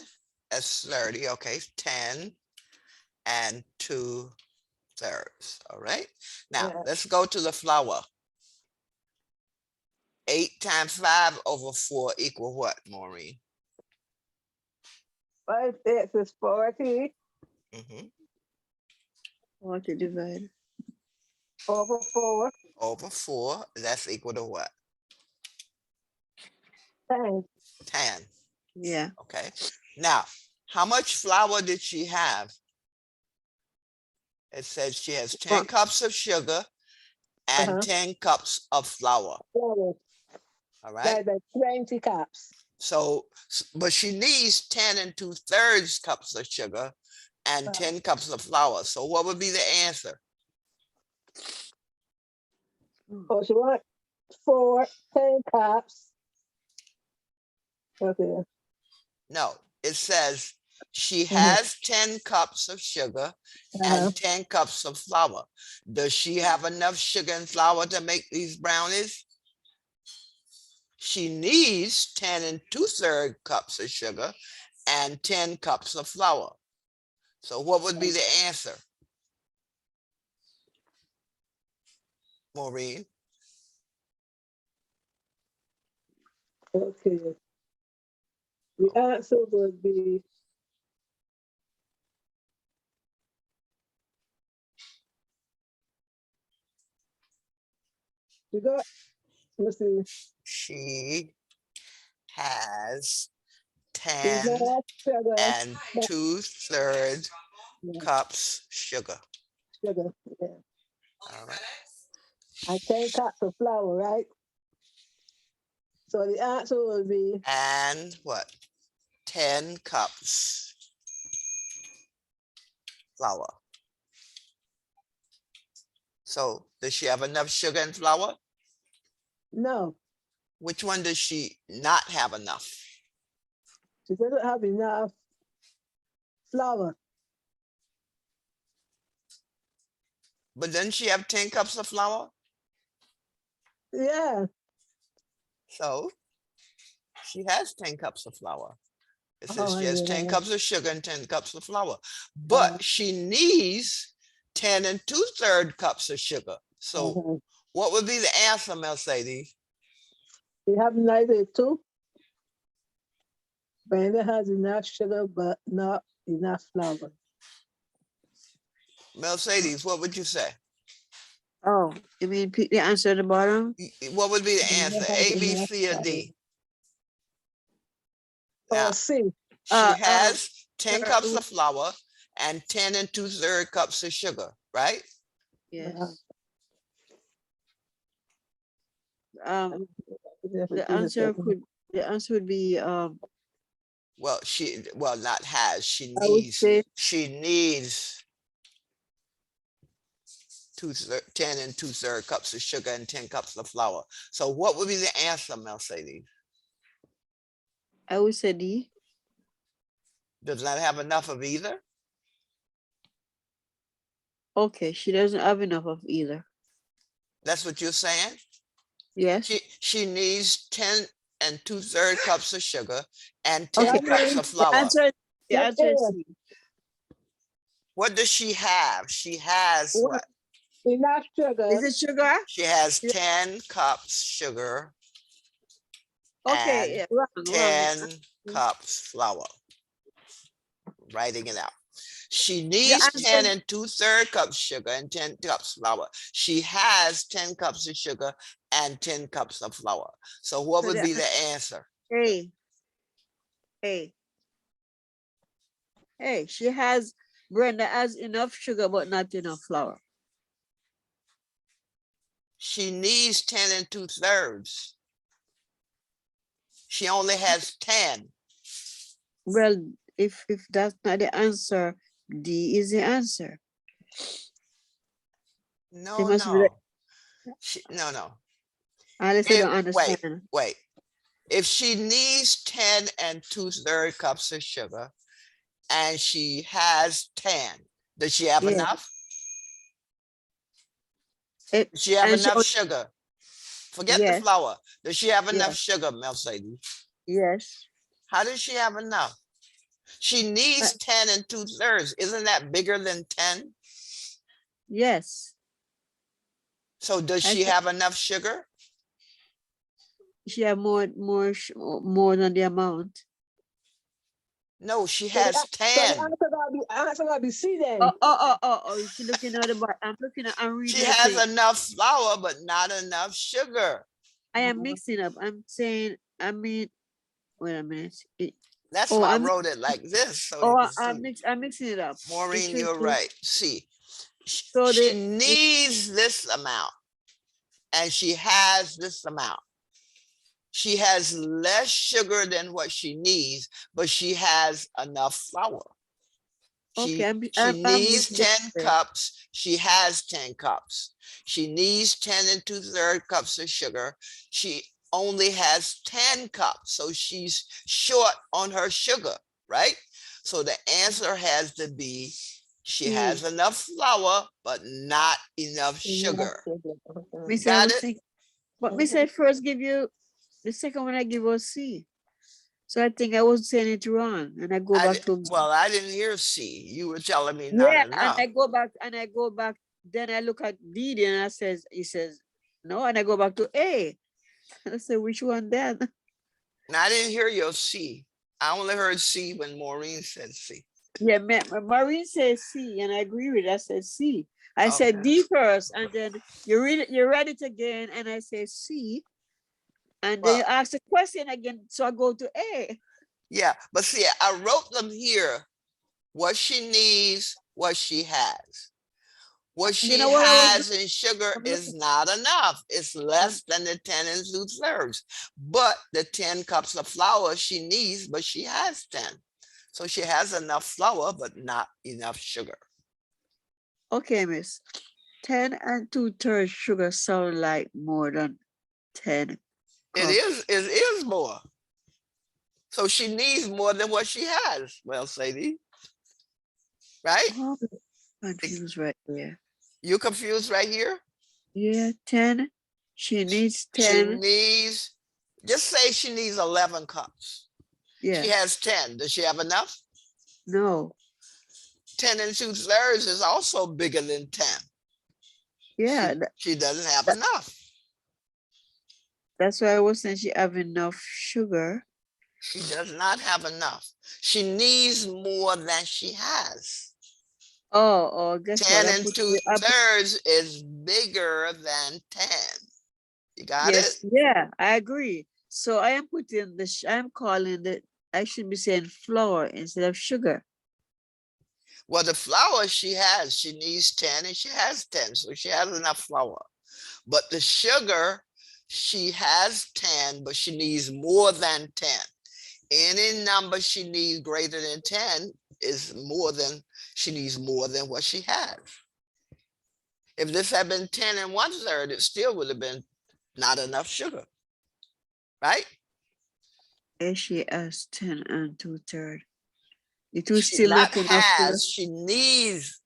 is 30. Okay, 10 and 2/3. All right. Now, Yeah. let's go to the flour. 8 times 5/4 equal what, Maureen? 5 8 is 40 40 divided. over 4. Over 4, that's equal to what? 10. 10. Yeah. Okay. Now, how much flour did she have? It says she has 10 Well, cups of sugar and Uh-huh. 10 cups of flour. Flour, All right. like the 20 cups. So, but she needs 10 and 2/3 cups of sugar and Uh, 10 cups of flour. So what would be the answer? Oh, she want 10 cups. Okay. No, it says she Uh-huh. has 10 cups of sugar Uh-huh. and 10 cups of flour. Does she have enough sugar and flour to make these brownies? She needs 10 and 2/3 cups of sugar and 10 cups of flour. So what would be the answer? Maureen? Okay. The answer would be you got, let's see, She has 10 enough sugar, and but 2/3 yeah, cups sugar. sugar, yeah. All right. And 10 cups of flour, right? So the answer would be And what? 10 cups flour. So does she have enough sugar and flour? no. Which one does she not have enough? She doesn't have enough flour. But doesn't she have 10 cups of flour? Yeah. So she has 10 cups of flour. It says Oh, she has 10 yeah. cups of sugar and 10 cups of flour. But she needs 10 and 2/3 cups of sugar. So Uh-huh. what would be the answer, Mercedes? You have neither two. Brenda has enough sugar, but not enough flour. Mercedes, what would you say? oh, you mean pick the answer at the bottom? What would be the Brenda answer? has A, B, enough C, or flour. D? Oh, Now, C. she Uh, uh, has 10 sir, cups of flour and 10 and 2/3 cups of sugar, right? Uh-huh. yes. Um, the answer would be Well, not has, I would say she needs 10 and 2/3 cups of sugar and 10 cups of flour. So what would be the answer, Mercedes? D. Does not have enough of either? Okay, she doesn't have enough of either. That's what you're saying? Yes. She needs 10 and 2/3 cups of sugar and Okay. 10 cups of The flour. answer the What answer is else? C. What does she have? She has What? what? Enough sugar. Is it sugar? She has 10 cups sugar Okay, and yeah, wrong. 10 cups flour. Writing it out. She The needs 10 answer and 2/3 cups sugar and 10 cups flour. She has 10 cups of sugar and 10 cups of flour. So what so would the be the answer? A. A. Hey, Brenda has enough sugar but not enough flour. She needs 10 and 2/3. She only has 10. Well, if that's not the answer, D is the answer. It No, must be the, no. unless I don't understand. Wait. If she needs 10 and 2/3 cups of sugar and she has 10, does she have Yeah. enough? It, Does she have and she, enough sugar? Forget the yes, flour. Does she have enough yes, sugar, Mercedes? yes. How does she have enough? She Uh, needs 10 and 2/3. Isn't that bigger than 10? yes. So does I she said have enough sugar? she have more than the amount. No, she So has so the 10. answer gotta be C then. Oh, you're looking at the bottom. I'm She reading the has page. enough flour, but not enough sugar. I am mixing up. Wait a minute. That's Oh, why I wrote it like this, so you can see. I'm mixing it up. It Maureen, should you're be right. See, So She needs this amount and she has this amount. She has less sugar than what she needs, but she has enough flour. okay, She I'm needs getting 10 there. cups. She has 10 cups. She needs 10 and 2/3 cups of sugar. She only has 10 cups. So she's short on her sugar, right? So the answer has to be she has C. enough flour, but not enough Yeah, sugar. Me okay. say I Got was it? thinking, but me say first give you the second one I give was C. So I think I was saying it wrong, and I go back to Well, I didn't hear C. You were telling me not yeah, and enough. I go back and I go back. Then I look at D, and I says he says no, and I go back to A. I say which one then? And I didn't hear your C. I only heard C when Maureen said C. Yeah, Maureen says C, and I agree with it. I said C. I said Okay. D first, and then you read it again, and I say C, and then Well, you ask the question again, so I go to A. yeah, but see, I wrote them here. What she needs, what she has. What You she know what I was has in sugar I'm is looking. not enough. It's I'm, less than the 10 and 2/3. But the 10 cups of flour she needs, but she has 10. So she has enough flour, but not enough sugar. okay, Miss. 10 and 2/3 sugar sound like more than 10 cups. It is more. So she needs more than what she has. Well, Sadie, right? Oh, I'm confused right there. You confused right here? Yeah, 10. She needs She 10. needs, just say she needs 11 cups. She Yeah, has 10. Does she have enough? no. 10 and 2/3 is also bigger than 10. Yeah, She doesn't have that, enough. that's why I was saying she have enough sugar. She does not have enough. She needs more than she has. Oh, guess what? 10 and 2/3 is bigger than 10. You got it? Yes, yeah, I agree. So I am putting I'm calling I should be saying flour instead of sugar. Well, the flour she needs 10 and she has 10. So she has enough flour. But the sugar, she has 10, but she needs more than 10. Any number she needs greater than 10 is more than, she needs more than what she has. If this had been 10 and 1/3, it still would have been not enough sugar, right? And she has 10 and 2/3. It was She still not not enough sugar. has, she needs,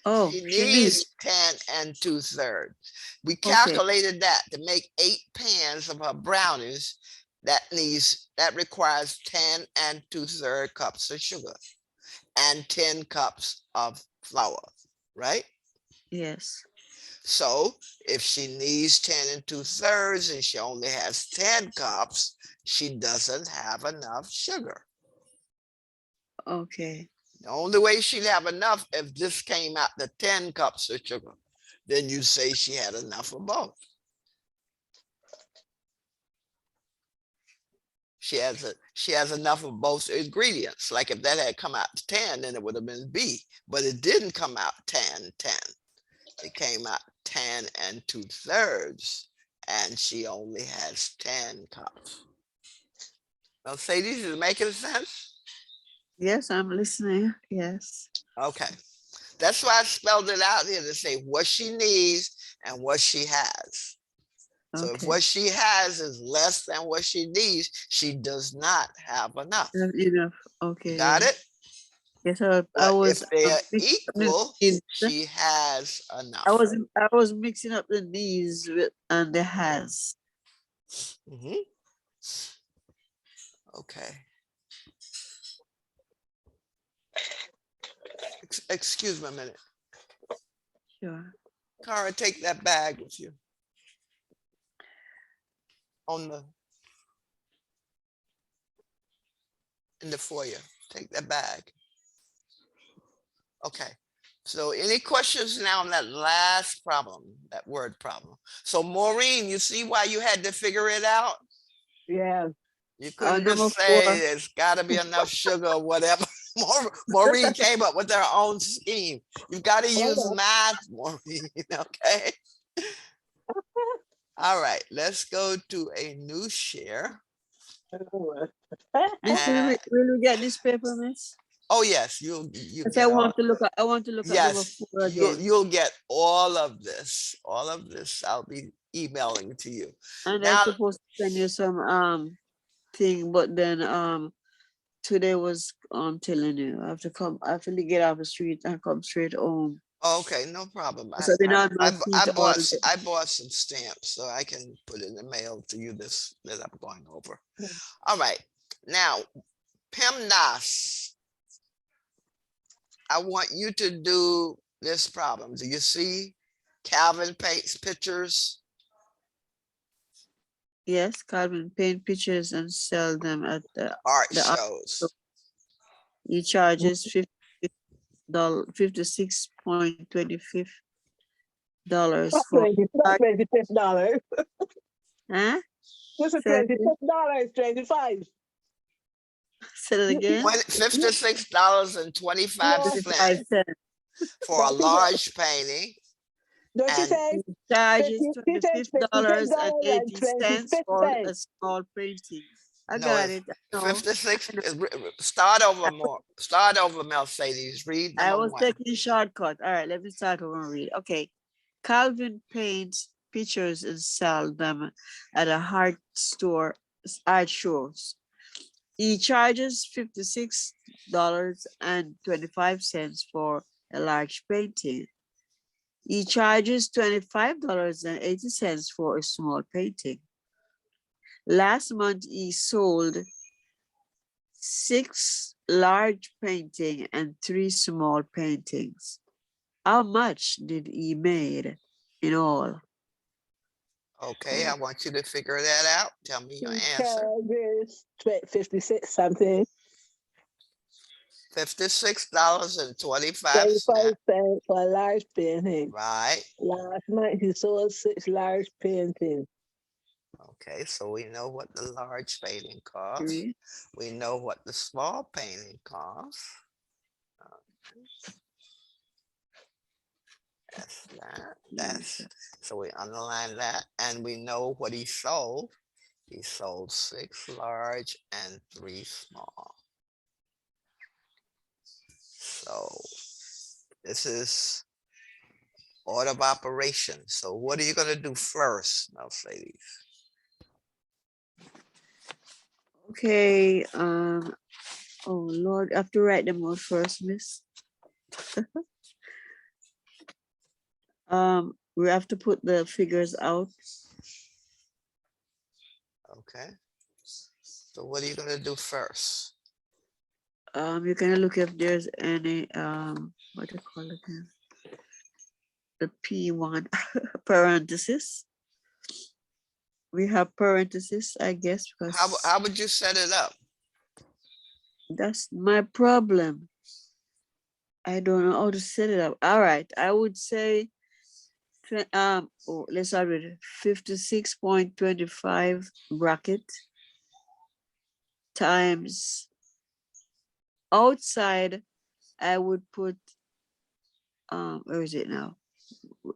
Oh, she she needs. needs 10 and 2/3. We Okay, calculated that to make 8 pans of her brownies, that requires 10 and 2/3 cups of sugar and 10 cups of flour, right? yes. So if she needs 10 and 2/3 and she only has 10 cups, she doesn't have enough sugar. Okay. The only way she'd have enough if this came out to 10 cups of sugar, then you say she had enough of both. She has enough of both ingredients. Like if that had come out to 10, then it would have been B, but it didn't come out 10, 10. It came out 10 and 2/3, and she only has 10 cups. Now, Sadie, is it making sense? Yes, I'm listening. Yes. Okay. That's why I spelled it out here to say what she needs and what she has. So if Okay. what she has is less than what she needs, she does not have enough. Enough. You Okay, got yeah. it? Yes, But if they are mix- equal, she has I enough. was mixing up the these with and the has. Mhm. Okay. Excuse me a minute. Sure. Cara, take that bag with you on the in the foyer. Take that bag. Okay. So any questions now on that last problem, that word problem? So Maureen, you see why you had to figure it out? Yeah. You couldn't Number just say 4. there's got to be enough sugar or whatever. Maureen came up with her own scheme. You've got to Hold use on. math, Maureen. Okay. All right. Let's go to a new share. Miss, will we get this paper, Miss? Oh yes, you Because I get all. want to look at number Yes, 4 again. you'll get all of this. All of this I'll be emailing to you. And I'm Now, supposed to send you some thing, but then today was telling you I have to come, I have to get off the street and come straight home. okay, no problem. So I've been on my feet all day. I bought some stamps so I can put in the mail to you this that I'm going over. All right. Now, PEMDAS, I want you to do this problem. Do you see Calvin paints pictures? Yes, Calvin paint pictures and sell them at the Art art shows. He charges $56.25 for art. $25. Huh? This is Say it $26, 25. say it again. $56.25 55 cents. for a large painting. Don't you And say? He charges He says $25.80 for a $56.25. small painting. I no, got it's it. I know. 56. Start over more. Start over, Mercedes. Read I number was 1. taking a shortcut. All right, let me start over and read. Okay. Calvin paints pictures and sell them at a art shows. He charges $56.25 for a large painting. He charges $25.80 for a small painting. Last month, he sold 6 large paintings and 3 small paintings. How much did he made in all? Okay, I want you to figure that out. Tell me your answer. Charges 56 something. $56.25. 25 cents for a large painting. Right. Last month he sold 6 large paintings. Okay, so we know what the large painting costs. 3. We know what the small painting costs. That's that. That's so we underline that, and we know what he sold. He sold 6 large and 3 small. So this is order of operation. So what are you going to do first, Mercedes? Okay. Oh Lord, I have to write them out first, Miss. We have to put the figures out. Okay. So what are you going to do first? You can look if there's any what do you call it again? The P1 parenthesis. We have parenthesis, I guess, because How would you set it up? that's my problem. I don't know how to set it up. All right, I would say let's start with 56.25 bracket times outside. I would put where is it now?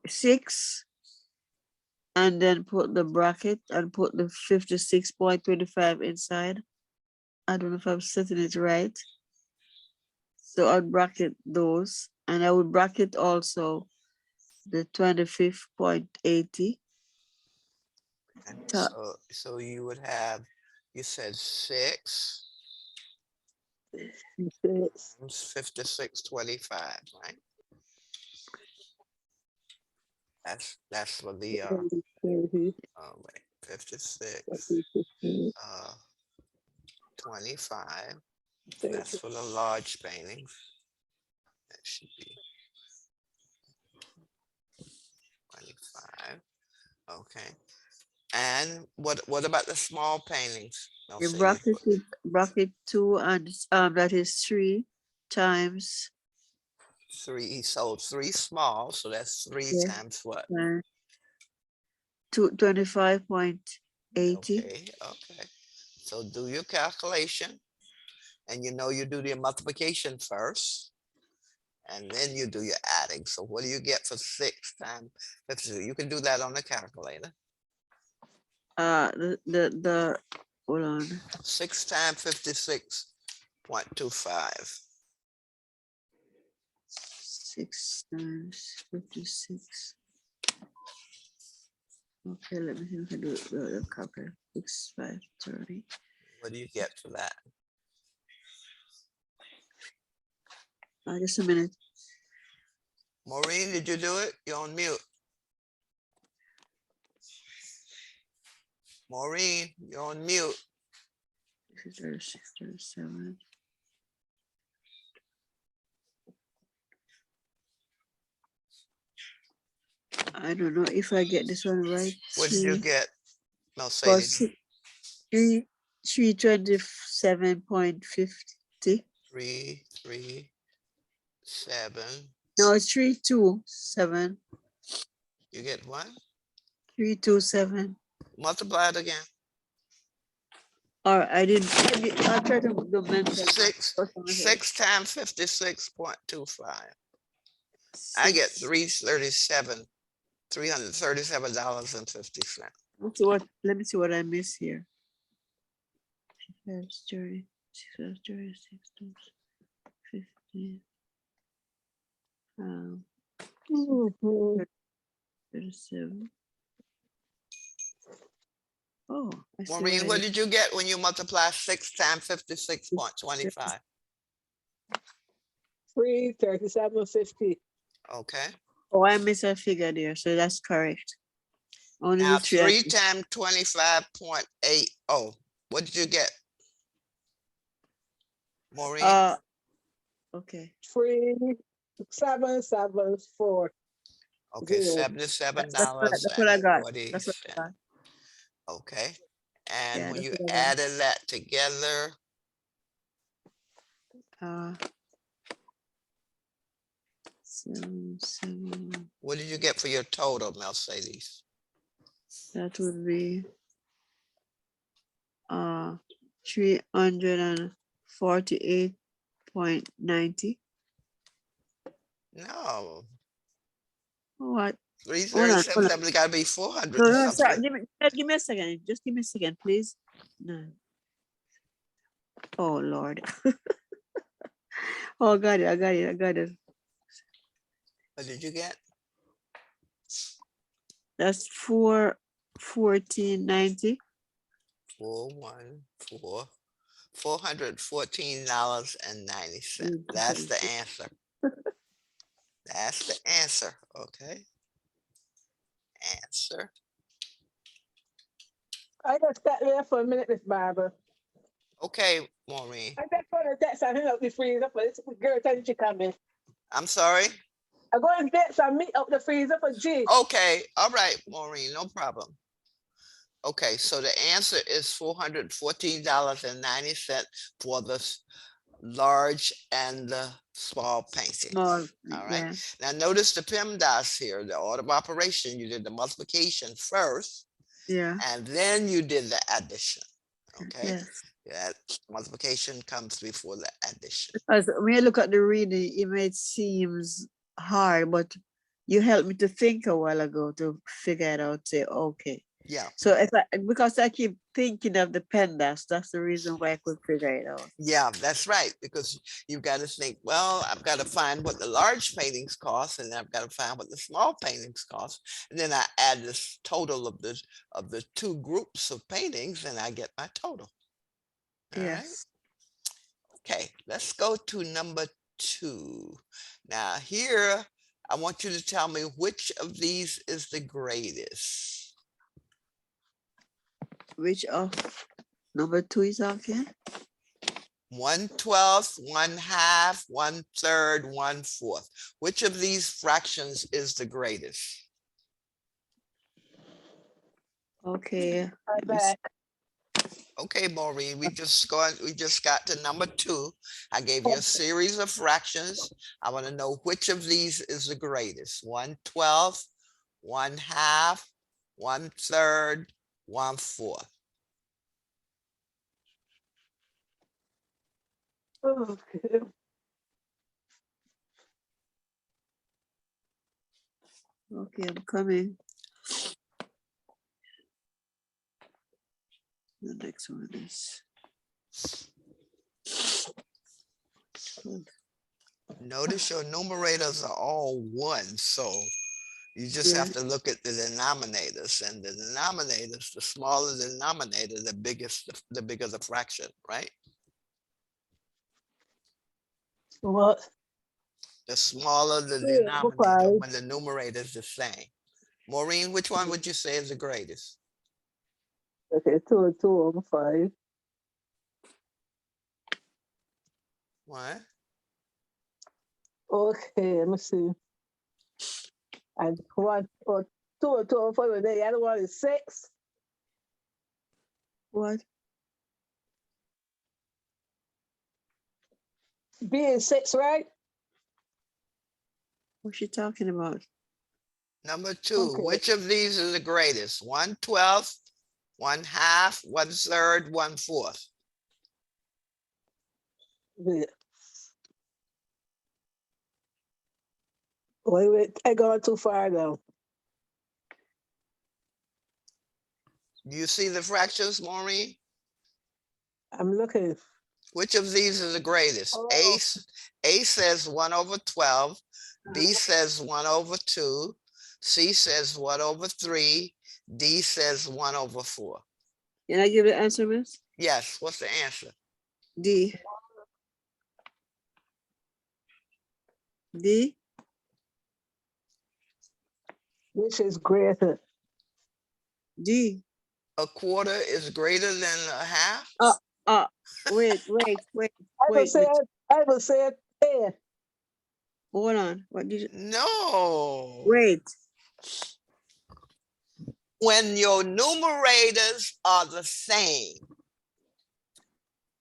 6, and then put the bracket and put the 56.25 inside. I don't know if I'm setting it right. So I'd bracket those, and I would bracket also the 25.80. So you would have, you said 6 6. times 56.25, right? That's for the 30, oh wait, 56 30, 25. That's for the large paintings. That should be 25. Okay. And what about the small paintings? You Mercedes? bracket 2, and that is 3 times 3. He sold 3 small, so that's 3 yeah, times what? 25.80. Okay. So do your calculation. And you know you do your multiplication first, and then you do your adding. So what do you get for 6 times 52? You can do that on the calculator. The hold on. 6 times 56.25. 6 times 56. Okay, let me see if I do the copy. 6, 5, 30. What do you get for that? Just a minute. Maureen, did you do it? You're on mute. Maureen, you're on mute. 36, 37. I don't know if I get this one right. What did you get, For Mercedes? 327.50. 337. No, it's 327. You get what? 327. Multiply it again. Or I try to do mental. 6 times 56.25. I get $337.50. Let me see what I miss here. 30, 36, 50. Mhm. 37. Oh, I see Maureen, what what did you get when you multiply 6 times 56.25? 337.50. Okay. Oh, I miss a figure there, so that's correct. Only Now the 3. 3 times 25.80. What did you get, Maureen? Okay. 3774. Okay, Zero. That's what I got. That's what I $77.40. got. Okay. And Yeah, when that's you what I got. added that together, 7. what did you get for your total, Mercedes? That would be 348.90. No, What? Hold on. 337, it got to be 400 No, and no, sorry. something. Give me a second. Just give me a second, please. No. Oh Lord. Oh, got it. I got it. What did you get? That's 1490. 414, $414.90. That's the answer. That's the answer. Okay. Answer. I just sat there for a minute, Miss Barbara. Okay, Maureen. I just want to get something out the freezer for this girl telling she coming. I'm sorry. I go and get some meat out the freezer for G. Okay. All right, Maureen. No problem. Okay, so the answer is $414.90 for the large and the small painting. Small. All right. Yeah. Now notice the PEMDAS here, the order of operation. You did the multiplication first, Yeah. and then you did the addition. Okay. Yes. That multiplication comes before the addition. Because when you look at the reading, it may seems hard, but you helped me to think a while ago to figure it out. Say, okay. Yeah. So because I keep thinking of the PEMDAS, that's the reason why I could figure it out. Yeah, that's right. Because you've got to think, well, I've got to find what the large paintings cost, and I've got to find what the small paintings cost. And then I add this total of the two groups of paintings, and I get my total. All right. Yes. Okay, let's go to number 2. Now here, I want you to tell me which of these is the greatest. Which of number 2 is okay? 1/12, 1/2, 1/3, 1/4. Which of these fractions is the greatest? Okay. I'm back. Okay, Maureen, we just got to number 2. I gave you a series of fractions. I want to know which of these is the greatest. 1/12, 1/2, 1/3, 1/4. Okay. Okay, I'm coming. The next one is 12. Notice your numerators are all one, so you just Yeah. have to look at the denominators, and the denominators, the smaller the denominator, the bigger the fraction, right? What? The smaller the Two over denominator five. when the numerator is the same. Maureen, which one would you say is the greatest? Okay, two over five. What? Okay, let me see. And one or two over five, and then the other one is 6. What? B is 6, right? What's she talking about? Number 2, Okay. which of these is the greatest? 1/12, 1/2, 1/3, 1/4. B. Wait, I gone too far now. You see the fractions, Maureen? I'm looking. Which of these is the greatest? Oh, A says 1/12, B says 1/2, C says 1/3, D says 1/4. Can I give the answer, Miss? Yes, what's the answer? D. D. which is greater? D. A quarter is greater than a half? Uh, wait. Miss. I will say it A. Hold on. What did you? No. Wait. When your numerators are the same,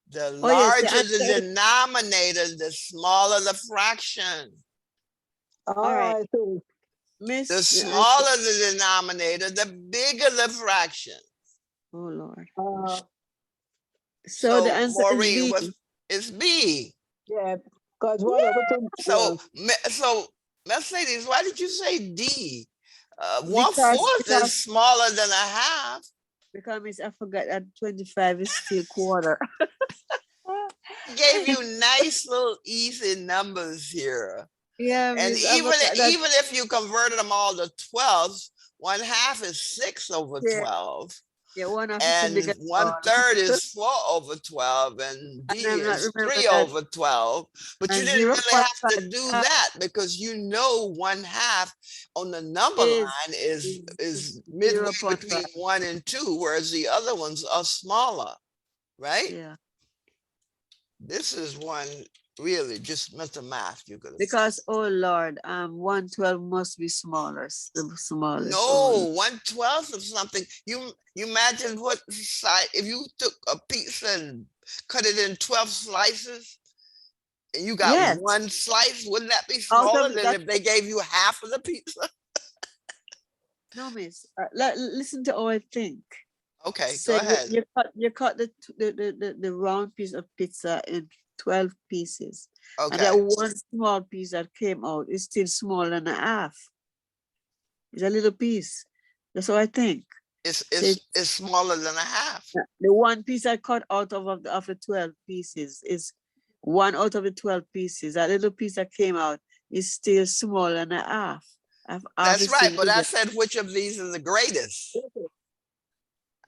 the Oh, yes, the larger the answer is- denominator, the smaller the fraction. All right. right, too. Miss. The The answer. smaller the denominator, the bigger the fraction. Oh, Lord. So So the answer is Maureen, B. it's B. Yeah, because 1/2. So Mercedes, why did you say D? Because 1/4 is smaller than a half. Miss, I forgot that 25 is still quarter. Gave you nice little easy numbers here. Yeah, And Miss, I even forgot that. even if you converted them all to 12s, 1/2 is 6/12. Yeah, 1/2 is the And biggest one. 1/3 is 4/12, and D And I'm not is remember that. 3/12. But you And didn't really have to 0.5 do that because you know 1/2 on the number is line is midway 0.5. between 1 and 2, whereas the other ones are smaller, right? Yeah. This is one really just mental math you could have. Because, oh Lord, 1/12 must be smaller, the smallest. No, 1/12 of something. You imagine what size if you took a pizza and cut it in 12 slices and you got Yes. one slice, wouldn't that be Out smaller of than that, if they gave you half of the pizza? no, Miss. Listen to how I think. Okay, So go ahead. you cut the round piece of pizza in 12 pieces. And Okay. that one small piece that came out is still smaller than a half. It's a little piece. That's what I think. It's So smaller than a half. the one piece I cut out of the 12 pieces is one out of the 12 pieces. That little piece that came out is still smaller than a half. Half That's is right, still but I bigger. said which of these is the greatest?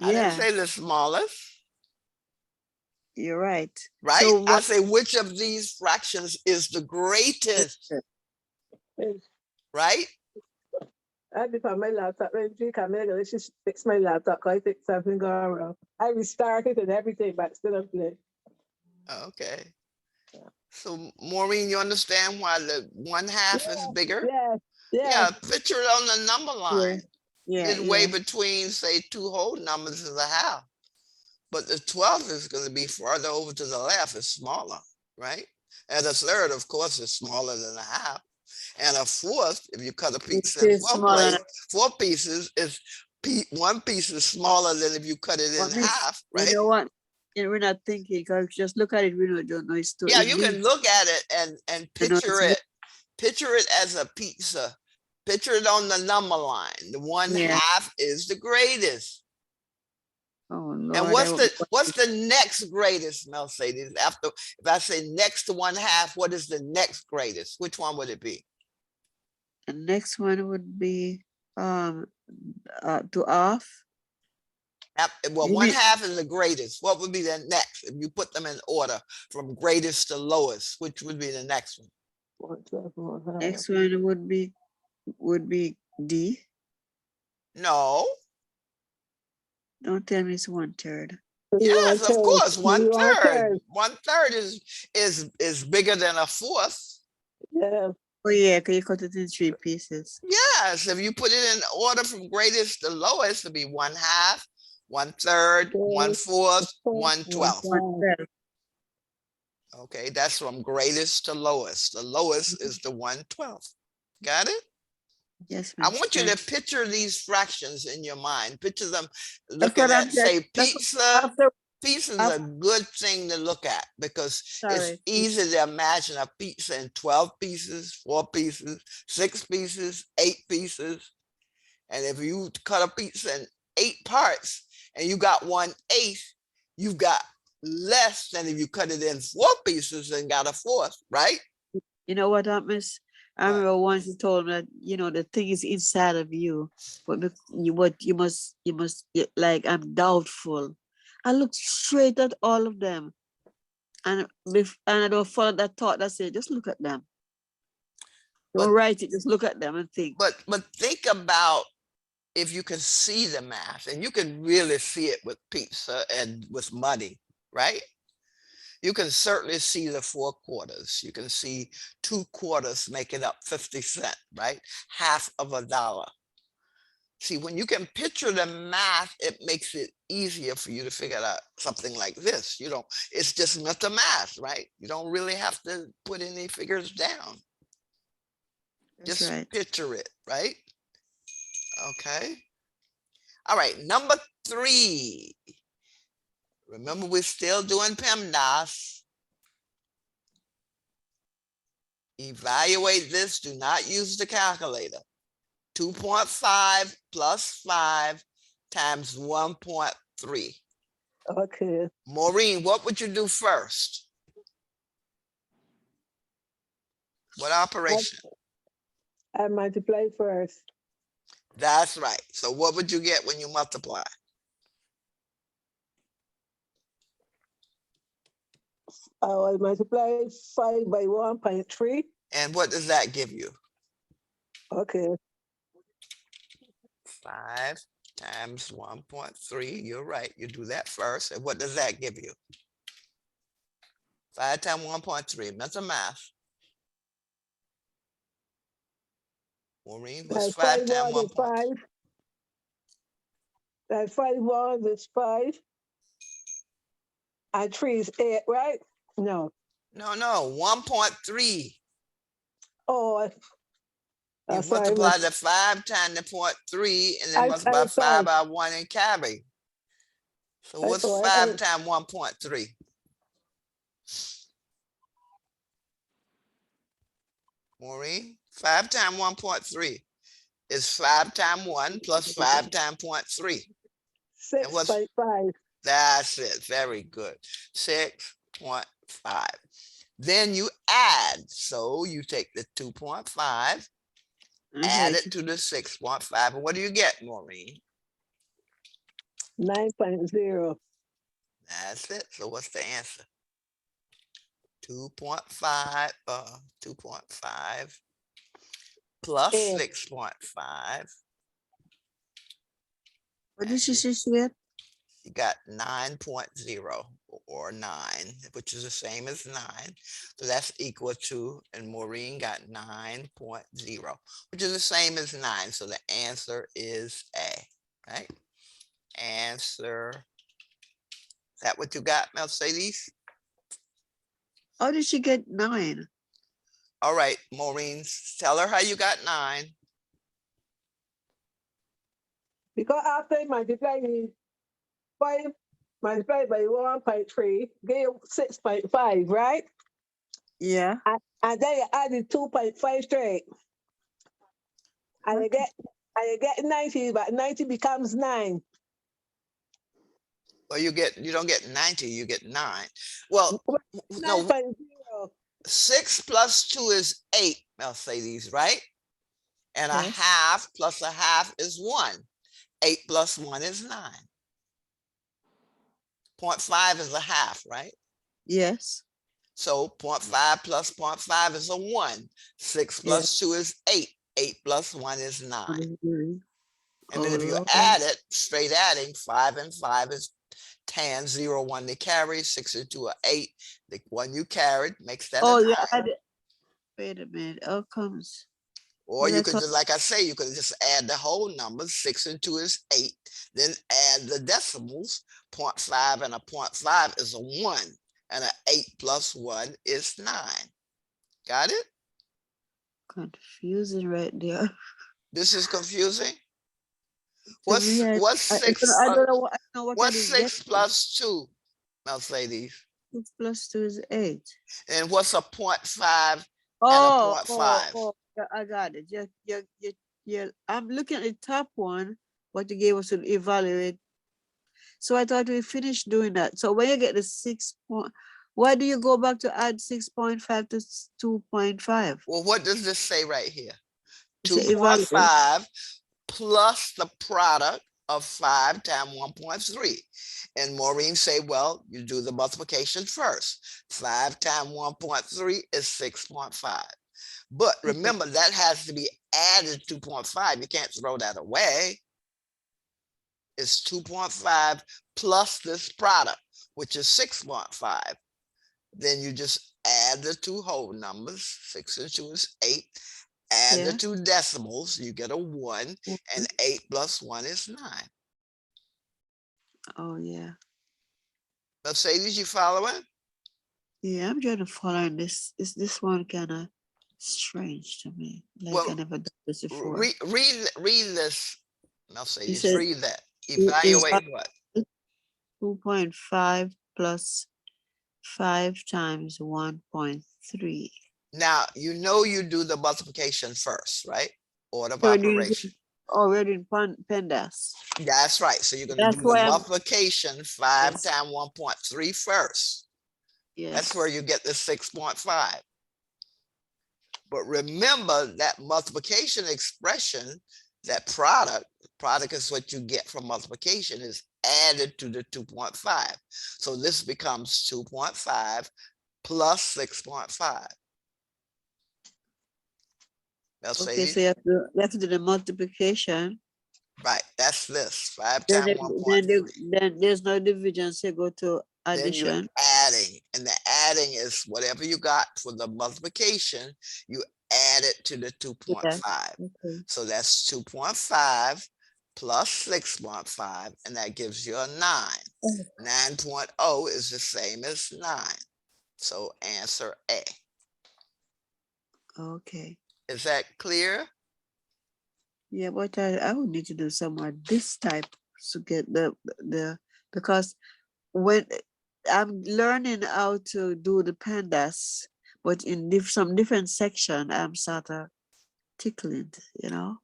I didn't Yeah, say the smallest, you're right. right? So I what? say which of these fractions is the greatest, right? I depend my laptop. When she come in, let's just fix my laptop. I think something going wrong. I restarted and everything, but still up there. Okay. So Maureen, you understand why the 1/2 is bigger? Yeah, Yeah, yeah. picture it on the number line. Yeah, Midway yeah. between, say, two whole numbers is a half. But the 12 is going to be farther over to the left, it's smaller, right? And a third, of course, is smaller than a half. And a fourth, if you cut a It's pizza in still 4 smaller. four pieces, is one piece is smaller than if you cut it in What, Miss? half, You right? know what? we're not thinking, because just look at it, we don't know it's too Yeah, you can easy. look at it and You know, picture it. Picture it as a pizza. Picture it on the number line. The one yeah. half is the greatest. Oh And Lord, I hope what's the next greatest, Mercedes? After, if I say next to one half, what is the next greatest? Which one would it be? the next one would be to off. Well, You one mean half is the greatest. What would be the next? If you put them in order from greatest to lowest, which would be the next one? next one would be D. No. Don't tell me it's 1/3. Yes, of course. One third. 1/3. 1/3 is bigger than a fourth. Yeah. Oh yeah, because you cut it in 3 pieces. Yes, if you put it in order from greatest to lowest, it'd be one half, 1/3, 1/4, 1/12. 1/12. Okay, that's from greatest to lowest. The lowest is the 1/12. Got it? Yes, I Miss. want you to Thanks. picture these fractions in your mind. Picture them That's looking what I'm at, say, that's what, pizza. after Pizza is after a good thing to look at because it's sorry. easy to imagine a pizza in 12 pieces, 4 pieces, 6 pieces, 8 pieces. And if you cut a pizza in 8 parts and you got 1/8, you've got less than if you cut it in 4 pieces and got a fourth, right? You know what, Miss? I What? remember once you told me that the thing is inside of you, but you must like I'm doubtful. I looked straight at all of them, and I don't follow that thought that said just look at them. Don't But write it, just look at them and think. but think about if you can see the math, and you can really see it with pizza and with money, right? You can certainly see the 4 quarters. You can see 2 quarters making up 50 cents, right? Half of a dollar. See, when you can picture the math, it makes it easier for you to figure out something like this. You don't, it's just mental math, right? You don't really have to put any figures down. That's Just right. picture it, right? Okay. All right, number 3. Remember, we're still doing PEMDAS. Evaluate this. Do not use the calculator. 2.5 plus 5 times 1.3. Okay. Maureen, what would you do first? What operation? I multiply first. That's right. So what would you get when you multiply? I will multiply 5 by 1.3. And what does that give you? Okay. 5 times 1.3. You're right. You do that first. And what does that give you? 5 times 1.3. Mental math. Maureen, what's 5 times 1 is 1.3? 5. That 5 1 is 5. And 3 is 8, right? No. No, 1.3. Oh, You sorry. multiply the 5 times the 0.3 and then multiply 5 sorry. by 1 and carry. So what's 5 times 1.3? Maureen, 5 times 1.3 is 5 times 1 plus 5 times 0.3. 6.5. That's it. Very good. 6.5. Then you add. So you take the 2.5, add it to the 6.5. And what do you get, Maureen? 9.0. That's it. So what's the answer? 2.5 plus 6.5. What did she say? You got 9.0 or 9, which is the same as 9. So that's equal to, and Maureen got 9.0, which is the same as 9. So the answer is A, right? Answer. Is that what you got, Mercedes? How did she get 9? All right, Maureen, tell her how you got 9. Because after I multiply 5 multiplied by 1.3, give you 6.5, right? Yeah. And then you add the 2.5 straight. And you get 90, but 90 becomes 9. Well, you don't get 90, you get 9. Well, no, 9.0. 6 plus 2 is 8, Mercedes, right? And a Yes. half plus a half is 1. 8 plus 1 is 9. 0.5 is a half, right? Yes. So 0.5 plus 0.5 is a 1. 6 Yeah. plus 2 is 8. 8 plus 1 is 9. And then if you Oh, add it, straight adding, 5 and 5 is 10, 0, 1 to carry, 6 and 2 are 8. The one you carried makes that a 9. you add it. Wait a minute. How comes? Or But you I could, thought, like I say, you could just add the whole numbers. 6 and 2 is 8. Then add the decimals. 0.5 and a 0.5 is a 1. And an 8 plus 1 is 9. Got it? confusing right there. This is confusing. To me, What's I don't know what, I don't know what I what's didn't get. 6 plus 2, Mercedes? 6 plus 2 is 8. And what's a 0.5 and a Oh, 0.5? yeah, I got it. Yeah. I'm looking at the top one, what you gave us to evaluate. So I thought we finished doing that. So when you get the 6 point, why do you go back to add 6.5 to 2.5? Well, what does this say right here? It's a evaluate. 2.5 plus the product of 5 times 1.3. And Maureen say, well, you do the multiplication first. 5 times 1.3 is 6.5. But remember, that has to be added 2.5. You can't throw that away. It's 2.5 plus this product, which is 6.5. Then you just add the two whole numbers. 6 and 2 is 8. Add the Yeah. two decimals, you get a 1, and 8 plus 1 is 9. Oh, yeah. Mercedes, you following? Yeah, I'm trying to follow this. This one kind of strange to me. Like Well, I never done this before. read this, Mercedes, said read that. is Evaluate what? 2.5 plus 5 times 1.3. Now, you know you do the multiplication first, right? Order of So we're doing operation. already in PEMDAS. That's right. So you're going to That's do the why I'm multiplication 5 yes. times 1.3 first. Yes. That's where you get the 6.5. But remember that multiplication expression, that product is what you get from multiplication, is added to the 2.5. So this becomes 2.5 plus 6.5. Okay, so you have to do the multiplication. Right, that's this, 5 times 1.3. Then there's no division, so you go to addition. Then you're adding, and the adding is whatever you got for the multiplication, you add it to the 2.5. Okay. So that's 2.5 plus 6.5, and that gives you a 9. 9.0 is the same as 9. So answer A. Okay. Is that clear? Yeah, but I would need to do some more this type to get the because when I'm learning how to do the PEMDAS, but in some different section, I'm sort of tickling, you know.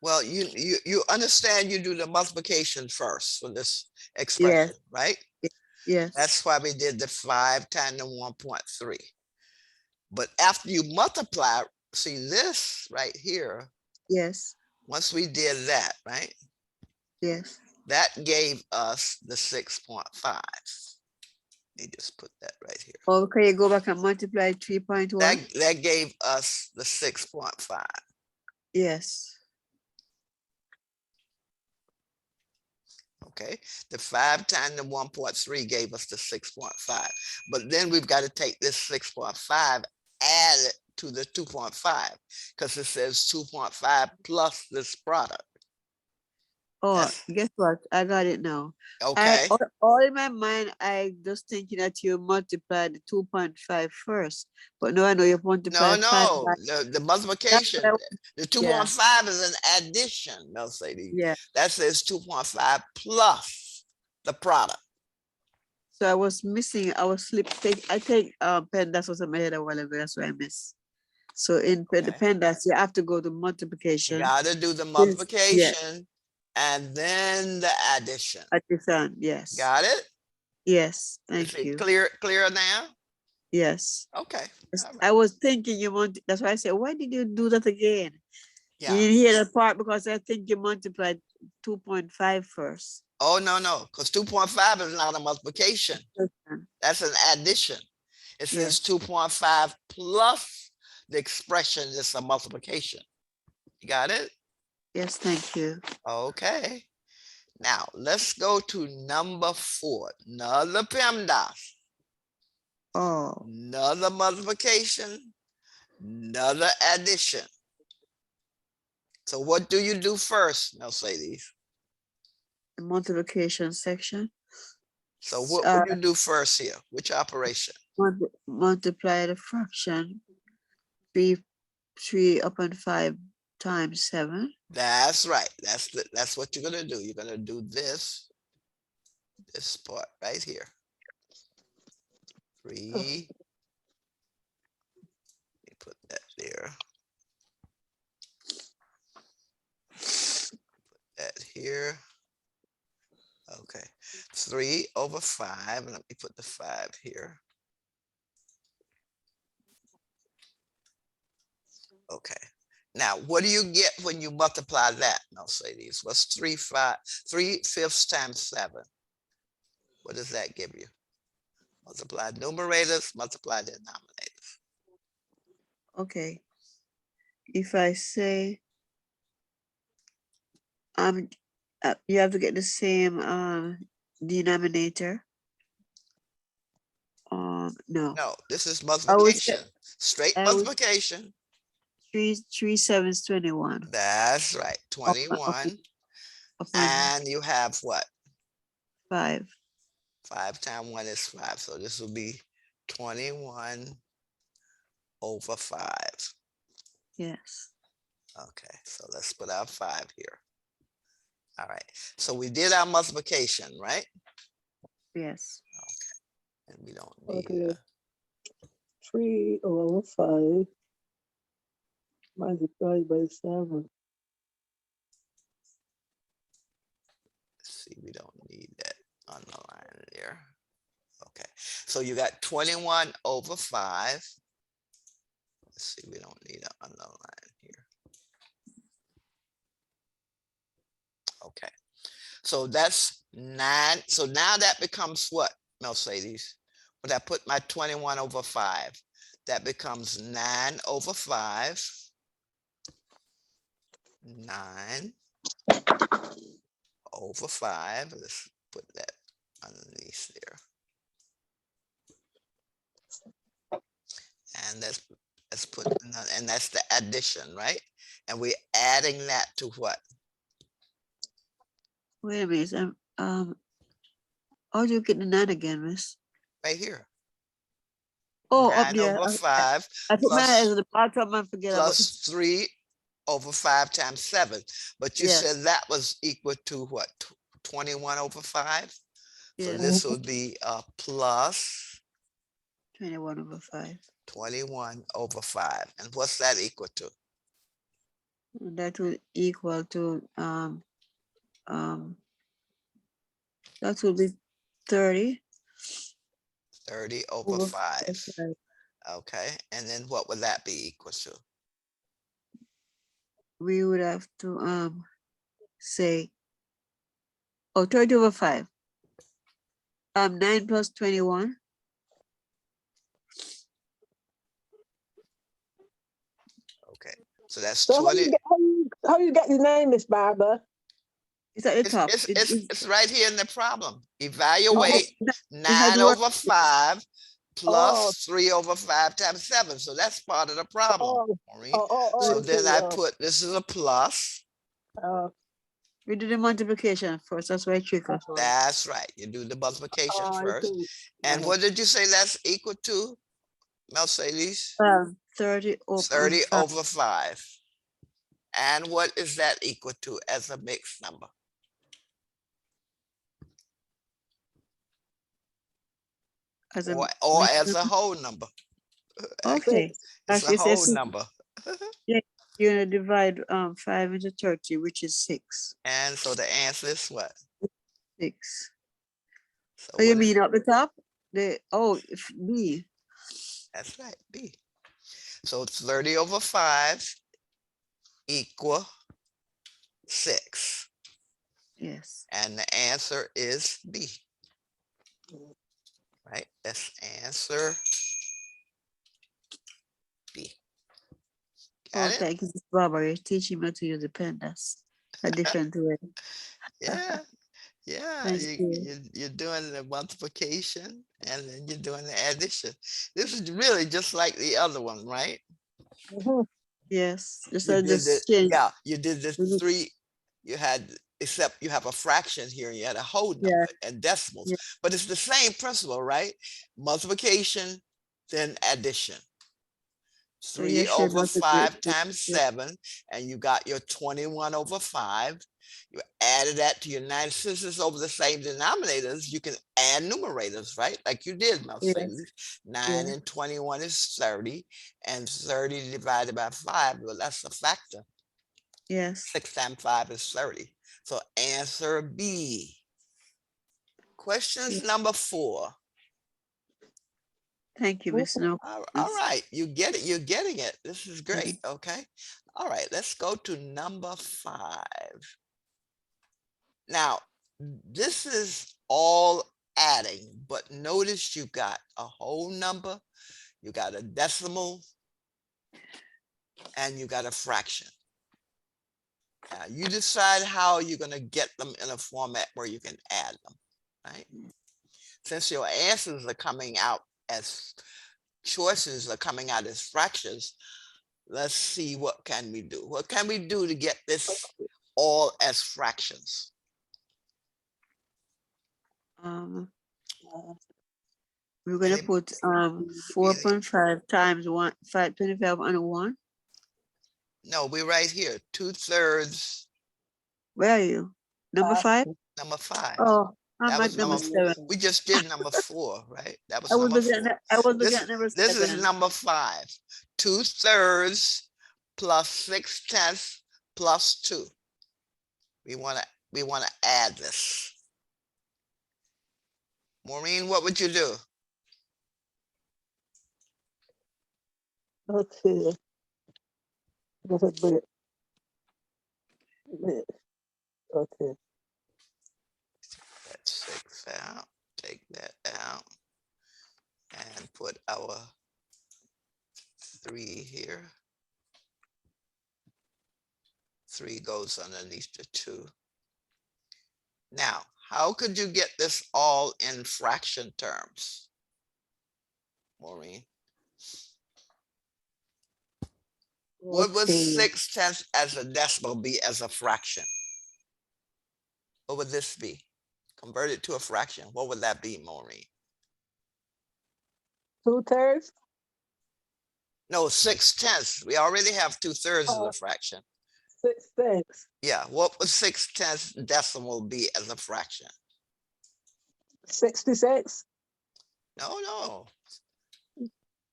Well, you understand you do the multiplication first for this expression, right? Yes. That's why we did the 5 times the 1.3. But after you multiply, see this right here. Yes. Once we did that, right? Yes. That gave us the 6.5. Let me just put that right here. Okay, you go back and multiply 3.1. That gave us the 6.5. Yes. Okay, the 5 times the 1.3 gave us the 6.5. But then we've got to take this 6.5, add it to the 2.5, because it says 2.5 plus this product. Oh, guess what? I got it now. Okay. All in my mind, I just thinking that you multiply the 2.5 first, but no, I know you multiply No, the multiplication, the 2.5 is an addition, Mercedes. Yeah. That says 2.5 plus the product. So I was missing, I was I take PEMDAS was in my head a while ago, that's why I missed. So in the Okay. PEMDAS, you have to go to You multiplication. gotta do the Yes, multiplication and then the addition. addition, yes. Got it? Yes, Is thank it you. clear now? Yes. Okay. Yes, All right. I was thinking you want, that's why I said, why did you do that again? You Yeah. didn't hear that part because I think you multiplied 2.5 first. Oh, no, because 2.5 is not a multiplication. That's an addition. It says Yes. 2.5 plus the expression is a multiplication. You got it? Yes, thank you. Okay. Now let's go to number 4. Another PEMDAS. Oh, Another multiplication. Another addition. So what do you do first, Mercedes? the multiplication section. So what would you do first here? Which operation? Multiply the fraction 3 upon 5 times 7. That's right. That's what you're gonna do. You're gonna do this part right here. 3. Let me put that there. Put that here. Okay. 3 over 5. And let me put the 5 here. Okay. Now, what do you get when you multiply that? Mercedes, what's 3/5 times 7? What does that give you? Multiply numerators, multiply denominators. Okay. If I say you have to get the same denominator. No. No, this is multiplication. Straight I would- multiplication. 3 sevens 21. That's right. Up 21. upon And you have what? 5. 5 times 1 is 5. So this will be 21 over 5. Yes. Okay, so let's put our 5 here. All right, so we did our multiplication, right? Yes. And we don't need Okay. 3 over 5 multiplied by 7. see, we don't need that on the line there. Okay, so you got 21 over 5. Let's see, we don't need an underline here. Okay, so that's 9. So now that becomes what, Mercedes? When I put my 21 over 5, that becomes 9 over 5. 9 over 5. Let's put that underneath there. And let's put, and that's the addition, right? And we're adding that to what? Wait a minute. How do you get the 9 again, miss? Right here. Oh, up 9 there. over 5 I put my plus, eyes at the bottom and forget about it. plus 3 over 5 times 7. But you Yes. said that was equal to what? 21 over 5? So Yes. this would be plus 21 over 5. 21 over 5. And what's that equal to? And that will equal to that will be 30 30 over over 5. 5. Okay, and then what would that be equal to? We would have to say 30 over 5. 9 plus 21. Okay, so that's So 20. how you get the 9, Miss Barbara? It's at the top. It's right here in the problem. Evaluate It 9 has word- over 5 plus Oh. 3 over 5 times 7. So that's part of the problem. Maureen. So I then see. I put, this is a plus. We do the multiplication first. That's why I trick us. That's right. You do the multiplication I first. see. And what did you say that's equal to, Mercedes? 30 over 30 5. over 5. And what is that equal to as a mixed number? As a or mixed as a number? whole number. Okay. It's a Actually, it says whole number. yeah, you're gonna divide 5 into 30, which is 6. And so the answer is what? 6. So Oh, you what is, mean up the top? B. that's right, B. So 30 over 5 equal 6. Yes. And the answer is B. Right? That's answer B. Oh, Got it? thank you, Miss Barbara. You're teaching me to use the pen. That's a different way. Yeah. Yeah, Thank you. you're doing the multiplication and then you're doing the addition. This is really just like the other one, right? Mhm. Yes. Just You I did the, just change. yeah, you did the Mhm. 3, you had, except you have a fraction here and you had a whole Yeah. number and decimals, Yeah. but it's the same principle, right? Multiplication, then addition. So you 3 should over multiply. 5 times Yeah. 7, and you got your 21 over 5. You added that to your 9. Since it's over the same denominators, you can add numerators, right? Like you did, Yes. Mercedes. 9 Yeah. and 21 is 30, and 30 divided by 5, well, that's a factor. Yes. 6 times 5 is 30. So answer B. Questions Yeah. number 4. Thank you, Miss No. All right, you get it. You're getting it. This is Yeah. great. Okay. All right, let's go to number 5. Now, this is all adding, but notice you got a whole number, you got a decimal, and you got a fraction. Now, you decide how you're going to get them in a format where you can add them, right? Since your answers are coming out as choices are coming out as fractions, let's see what can we do. What can we do to get this all as fractions? We're gonna Any, put any, 4.5 times 525 on 1. no, we're right here. 2/3, Where are you? Number 5? number 5. Oh, I'm That at was number number, 7. we just did number 4, right? That I was was number looking 4. at number This is 7. number 5. 2/3 plus 6/10 plus 2. We want to add this. Maureen, what would you do? Okay. That's a bit. Okay. That 6 out, take that out, and put our 3 here. 3 goes underneath the 2. Now, how could you get this all in fraction terms, Maureen? What would Okay. 6/10 as a decimal be as a fraction? What would this be? Convert it to a fraction. What would that be, Maureen? 2/3. No, 6/10. We already have 2/3 as a Oh, fraction. 6/6. Yeah, what would 6/10 decimal be as a fraction? 66. No.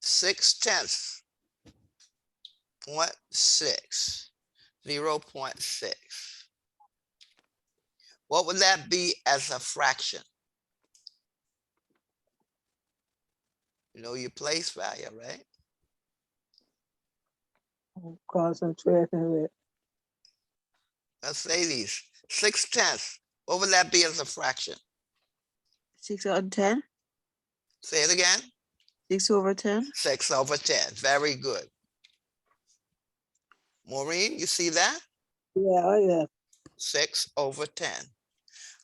6/10. 0.6. 0.6. What would that be as a fraction? You know your place value, right? Concentrating with Let's say these 6/10. What would that be as a fraction? 6 out of 10. Say it again. 6 over 10. 6 over 10. Very good. Maureen, you see that? yeah, oh yeah. 6 over 10.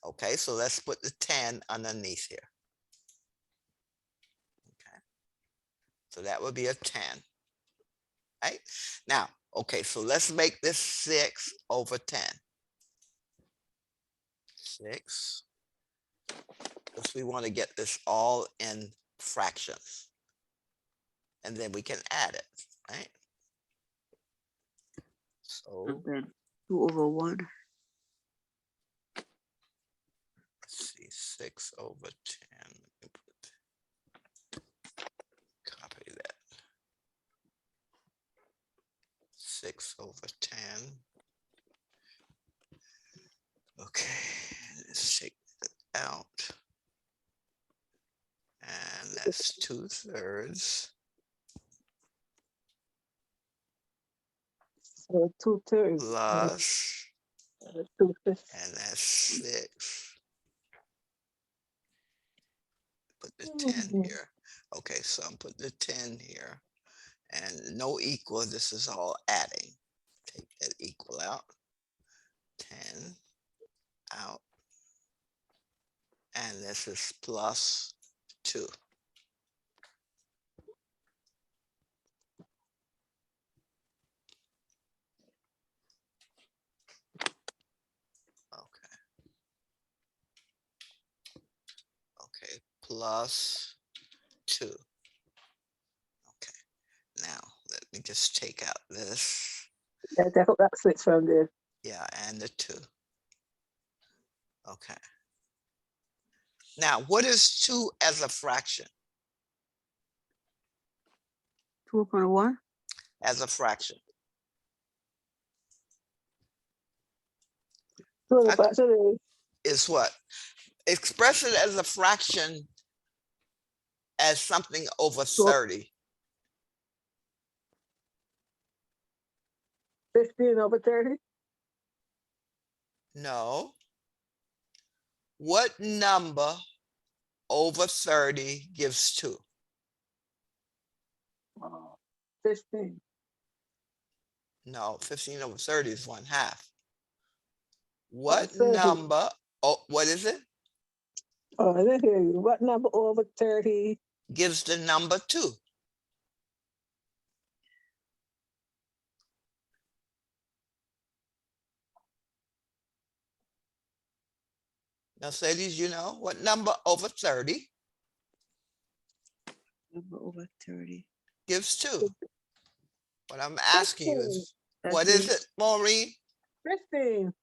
Okay, so let's put the 10 underneath here. Okay, so that would be a 10. Right? Now, okay, so let's make this 6 over 10. 6, because we want to get this all in fractions. And then we can add it, right? So And then 2 over 1. let's see, 6 over 10. 6/10. Okay, let's take it out. And that's 2/3 So 2/3. plus, 2/5. and that's 6. Put the 10 Mhm. here. Okay, so I'm putting the 10 here. And no equal, this is all adding. Take that equal out. 10 out. And this is plus 2. Okay. Okay, plus 2. Okay, now let me just take out this. Yeah, take up that 6 from there. Yeah, and the 2. Okay. Now, what is 2 as a fraction? 2/1. As a fraction. So the Fact fraction is what? Express it as a fraction as something over is 30. 15/30. No. What number over 30 gives 2? 15. No, 15/30 is 1/2. Oh, What 30. number, oh, what is it? Oh, I didn't hear you. What number over 30? Gives the number 2. Now, Mercedes, you know, what number over 30 Number over 30. gives 2? What I'm asking you 15. is, That what is gives it, Maureen? 15.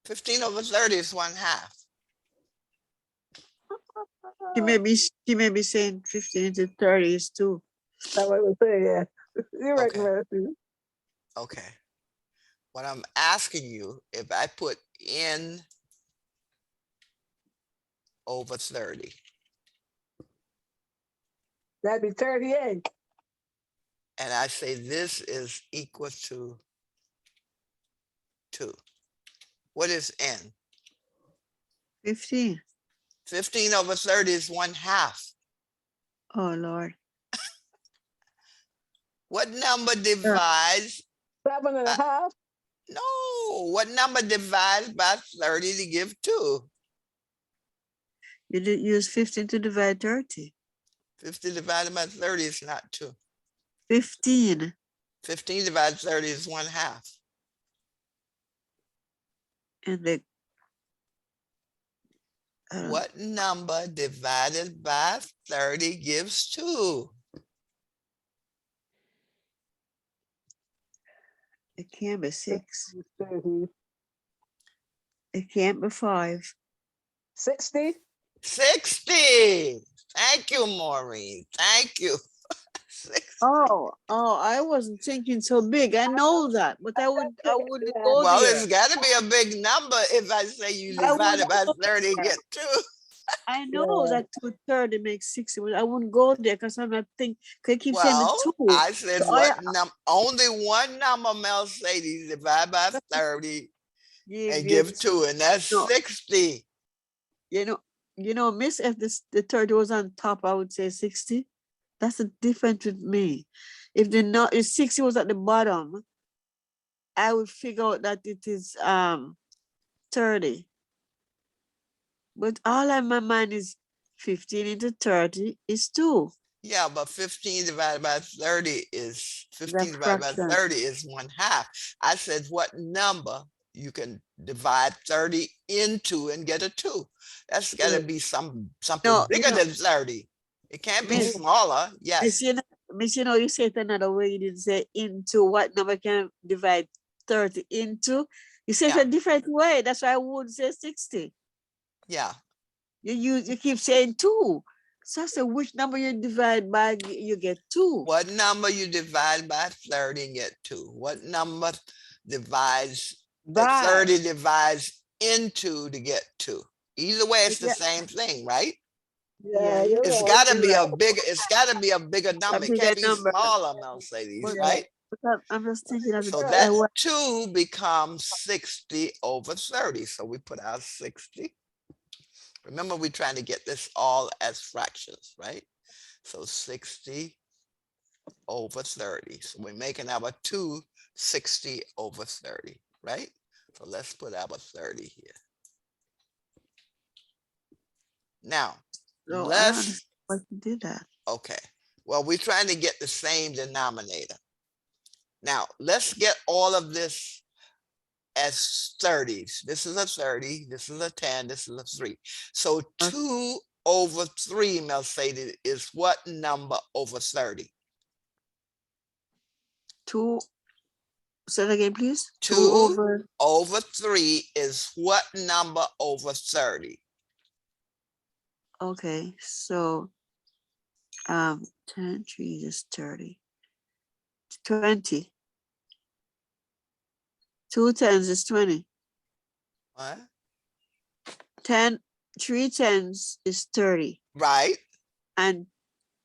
15/30 is 1/2. she may be saying 15 into 30 is 2. That's what I was saying, yeah. You're right, Okay, Mercy. okay. What I'm asking you, if I put n over 30, That'd be 38. and I say this is equal to 2, what is n? 15. 15/30 is 1/2. Oh Lord. What number Yeah. divides? 7.5. No, what number divides by 30 to give 2? You did use 15 to divide 30. 50 divided by 30 is not 2. 15. 15 divided 30 is 1/2. And the What number divided by 30 gives 2? it can't be 6. 30. It can't be 5. 60. 60. Thank you, Maureen. Thank you. 60. Oh, I wasn't thinking so big. I know that, but I wouldn't Yeah. go Well, there. it's got to be a big number if I say you I divide it wouldn't by go 30 there. get 2. I know Yeah. that 2/30 makes 60, but I wouldn't go there because I'm not thinking. They keep saying the Well, 2. I said So what number? Only one number, Mercedes, divide by 30 and give give 2, and that's no, 60. you know, Miss, if the 30 was on top, I would say 60. That's a difference with me. If 60 was at the bottom, I would figure out that it is 30. But all in my mind is 15 into 30 is 2. Yeah, but 15 divided by 30 is The 15 divided by fraction. 30 is 1/2. I said what number you can divide 30 into and get a 2. That's got to be something No, bigger than 30. It can't be Miss, smaller. Yes. Miss, you say it another way. You didn't say into. What number can divide 30 into? You say it Yeah. a different way. That's why I would say 60. Yeah. You keep saying 2. So I said, which number you divide by, you get 2. What number you divide by 30 and get 2? What number divides that By. 30 divides into to get 2? Either way, it's the Yeah. same thing, right? Yeah, Yeah. you're It's right. gotta You're be right. a bigger, it's gotta be a bigger A number. It bigger can't be number. smaller, Mercedes, But, Yeah. right? I'm just thinking of So it. that 2 becomes 60 over 30. So we put out 60. Remember, we're trying to get this all as fractions, right? So 60 over 30. So we're making our 2 60 over 30, right? So let's put our 30 here. Now, No, I don't let's, understand why you did that. okay. Well, we're trying to get the same denominator. Now, let's get all of this as 30s. This is a 30, this is a 10, this is a 3. So 2 over 3, Mercedes, is what number over 30? 2. Say it again, please. 2 over. over 3 is what number over 30? Okay, so 10, 3 is 30. 20. 2 tens is 20. What? 10, 3 tens is 30. Right, And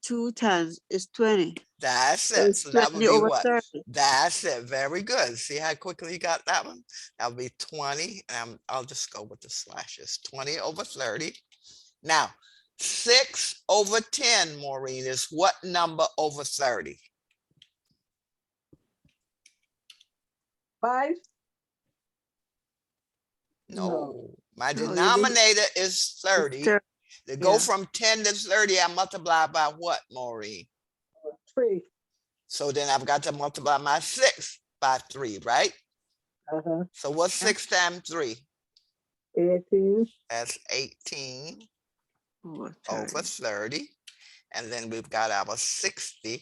2 tens is 20. that's So it. it's So that would 20 be over what? 30. That's it. Very good. See how quickly you got that one? That would be 20. I'll just go with the slashes. 20 over 30. Now, 6 over 10, Maureen, is what number over 30? 5. No, my No, you did denominator is 30. 30. To go Yeah. from 10 to 30, I multiply by what, Maureen? 3. So then I've got to multiply my 6 by 3, right? Uh-huh. So what's 6 times 3? 18. That's 18 Over over 30. 30. And then we've got our 60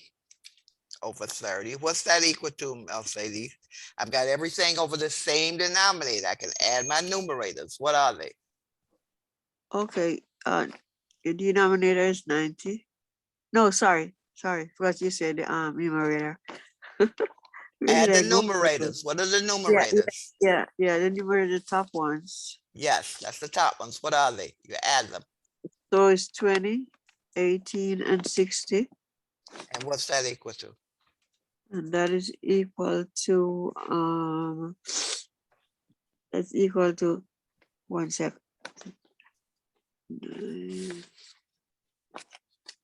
over 30. What's that equal to, Mercedes? I've got everything over the same denominator. I can add my numerators. What are they? Okay, your denominator is 90. No, sorry. Forgot you said the numerator. Add the Like, what was it? numerators. What are the Yeah, numerators? yeah, the numerator, the top ones. Yes, that's the top ones. What are they? You add them. So it's 20, 18, and 60. And what's that equal to? And that is equal to that's equal to 1 sec.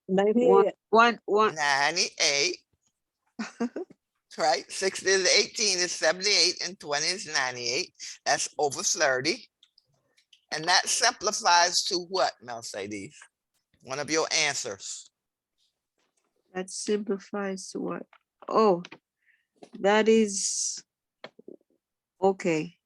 98. 98. Right? 60 to 18 is 78 and 20 is 98. That's over 30. And that simplifies to what, Mercedes? One of your answers. That simplifies to what? Oh, that is okay.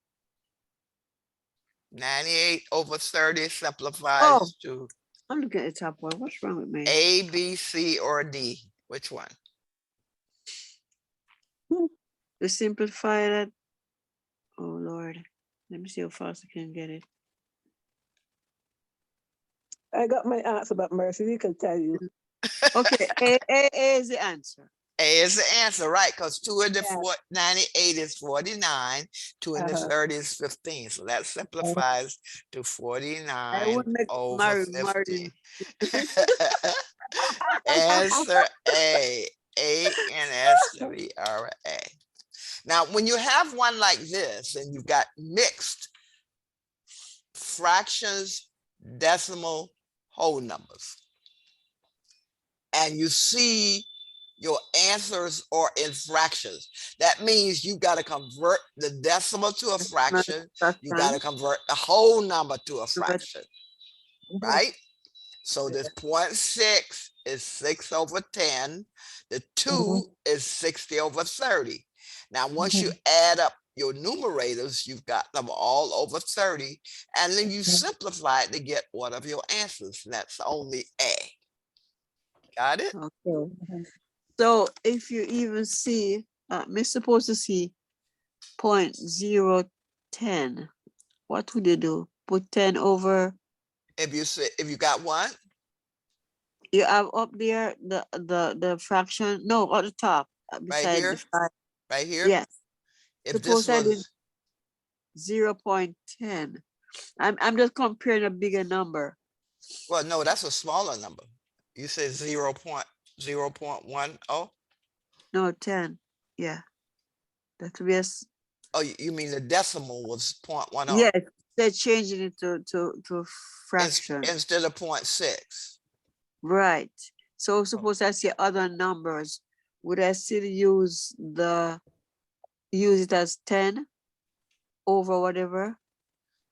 98 over 30 simplifies to I'm looking at the top one. What's wrong with me? A, B, C, or D. Which one? To simplify that. Oh Lord. Let me see how fast I can get it. I got my answer, but Mercy, he can tell you. Okay, A is the answer. A is the answer, right? Because 2 in the Yeah. 98 is 49. 2 in the Uh-huh. 30 is 15. So that simplifies to I 49 would make over Marty. 15. Answer A. A-N-S-W-R-A. Now, when you have one like this and you've got mixed fractions, decimal, whole numbers, and you see your answers are in fractions, that means you got to convert the decimal to a fraction. You got to convert the whole number to a fraction, right? So this 0.6 is 6 over 10. The 2 is 60 over 30. Now, once you add up your numerators, you've got them all over 30. And then you simplify it to get one of your answers. And that's only A. Got it? Okay. So if you even see, we're supposed to see 0.010, what would you do? Put 10 over, If you got one, You have up there the fraction, no, at the top, Right beside here, the 5. right here. Yes. If Suppose this I did was, 0.10. I'm just comparing a bigger number. well, no, that's a smaller number. You said 0.10. No, 10. Yeah. That would be Oh, you mean the decimal was 0.10 yes, they're changing it to fraction. instead of 0.6. Right. So Oh. suppose I see other numbers, would I still use it as 10 over whatever?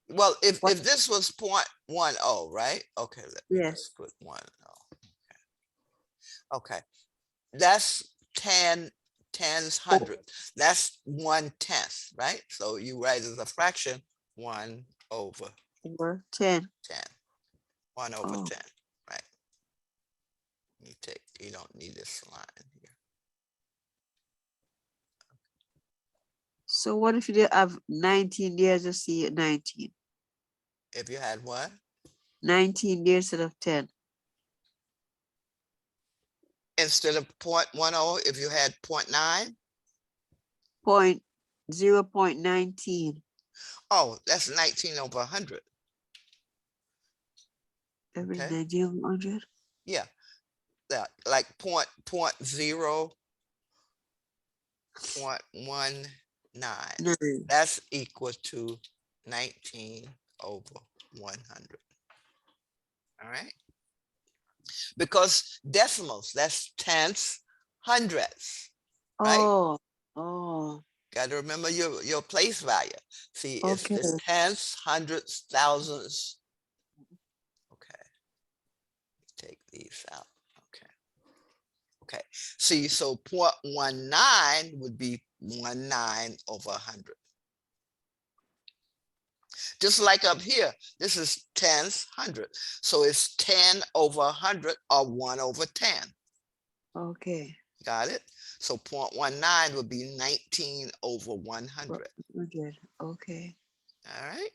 Well, if What? this was 0.10, right? Okay, let me Yes. just put 10. Okay, that's 10 tens hundred. That's 1/10, right? So you write as a fraction 1 over Over 10. 10. 1 over Oh, 10, right? You don't need this line here. so what if you did have 19 years to see 19? If you had what? 19 years instead of 10. Instead of 0.10, if you had 0.9, Point 0.19. oh, that's 19 over 100. Every Okay, 1900. yeah, that like point 0.19. Nine. That's equal to 19 over 100. All right, because decimals, that's tenths, hundredths, right? Oh, Got to remember your place value. See, it's okay. the tenths, hundreds, thousands. Okay, take these out. Okay. Okay. See, so 0.19 would be 19 over 100. Just like up here, this is tenths, hundred. So it's 10 over 100 or 1 over 10. Okay. Got it? So 0.19 would be 19 over 100. 100. Okay. All right.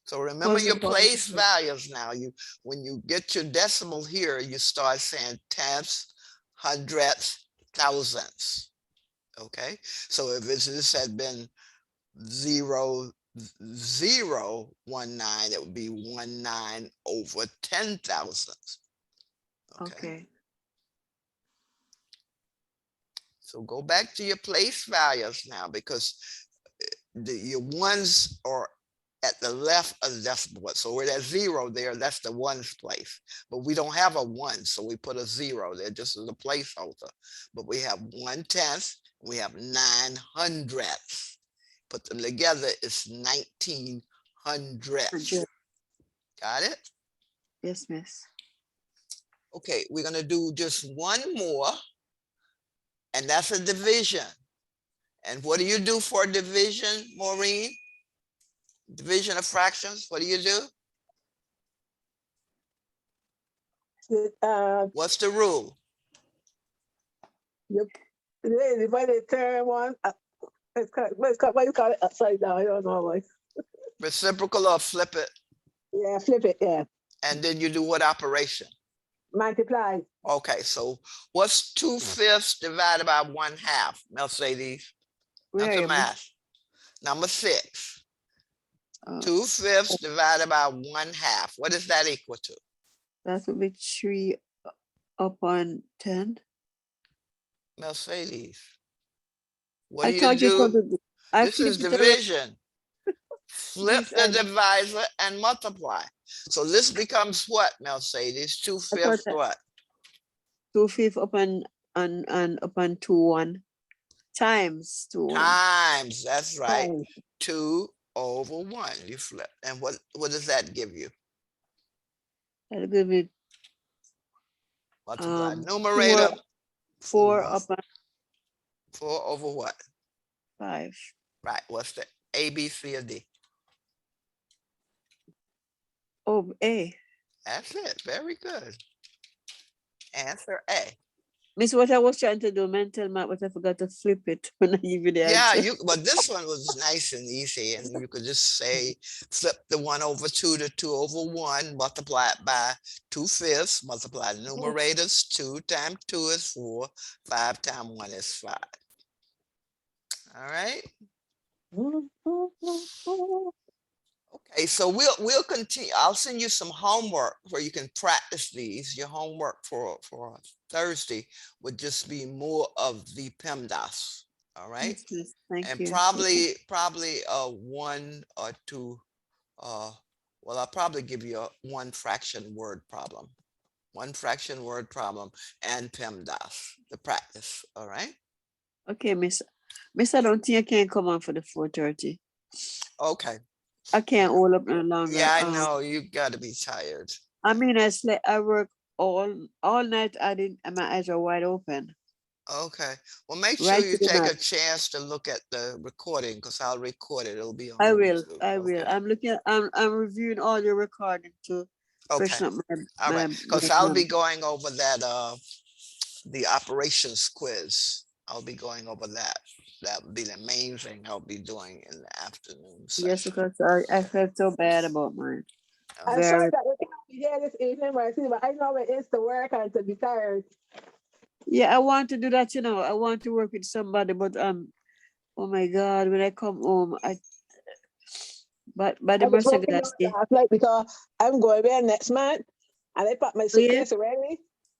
So remember Was your about place values now. When you get your decimal here, you start saying tenths, hundredths, thousandths. Okay. So if this had been 0.019, it would be 19 over 10,000. Okay. okay. So go back to your place values now, because your ones are at the left of the decimal point. So where that 0 there, that's the ones place. But we don't have a 1, so we put a 0 there just as a placeholder. But we have 1/10, we have 900ths. Put them together, it's 1900ths. 100. Got it? Yes, miss. Okay, we're gonna do just one more, and that's a division. And what do you do for division, Maureen? Division of fractions, what do you do? What's the rule? You divide the term one. What you call it upside down? I don't know why. Reciprocal or flip it? Yeah, flip it. Yeah, And then you do what operation? multiply. Okay, so what's 2/5 divided by 1/2? Mercedes, Where that's are a you, miss? math. Number 6. Uh, 2/5 divided by 1/2. What is that equal to? that would be 3 upon 10. Mercedes, what I do you thought you do? said I This is flipped it around. division. Flip Miss, the divisor and multiply. So this becomes what, Mercedes? I thought 2/5 that what? 2/5 upon and upon 2/1 times 2/1. Times, that's right. Times. 2 over 1. You flip. And what does that give you? That'll give me Multiply 4 numerator. 4 4. upon 4 over what? 5. Right. What's the A, B, C, or D? Oh, A. That's it. Very good. Answer A. Miss, what I was trying to do, mental map, but I forgot to flip it when I give you the Yeah, answer. but this one was nice and easy, and you could just say flip the 1/2 to 2/1, multiply it by 2/5, multiply the numerators. 2 times 2 is 4, 5 times 1 is 5. All right. Okay, so we'll continue. I'll send you some homework where you can practice these. Your homework for Thursday would just be more of the PEMDAS. All right. Yes, miss. Thank And you. probably one or two well, I'll probably give you a one fraction word problem. One fraction word problem and PEMDAS, the practice. All right. Okay, miss. Miss, I don't think I can come on for the 4:30. Okay. I can't hold up no longer. Yeah, I know you got to be tired. I mean, I work all night. I didn't. My eyes are wide open. Okay. Well, make sure Right you to the take a mat. chance to look at the recording because I'll record it. It'll be on I will. YouTube. I will. Okay. I'm looking. I'm reviewing all your recording to Okay. freshen up All right. my Because I'll be memory. going over that the operations quiz. I'll be going over that. That would be the main thing I'll be doing in the afternoon Yes, session. because I felt so bad about mine. I'm Okay. sorry Very. that we can't be here this evening, Mercy, but I know it is to work and to be tired. Yeah, I want to do that. I want to work with somebody, but oh my God, when I come home, but by the I was mercy of working God, I out say, last night because I'm going there next month and I packed my oh yeah, suitcase already.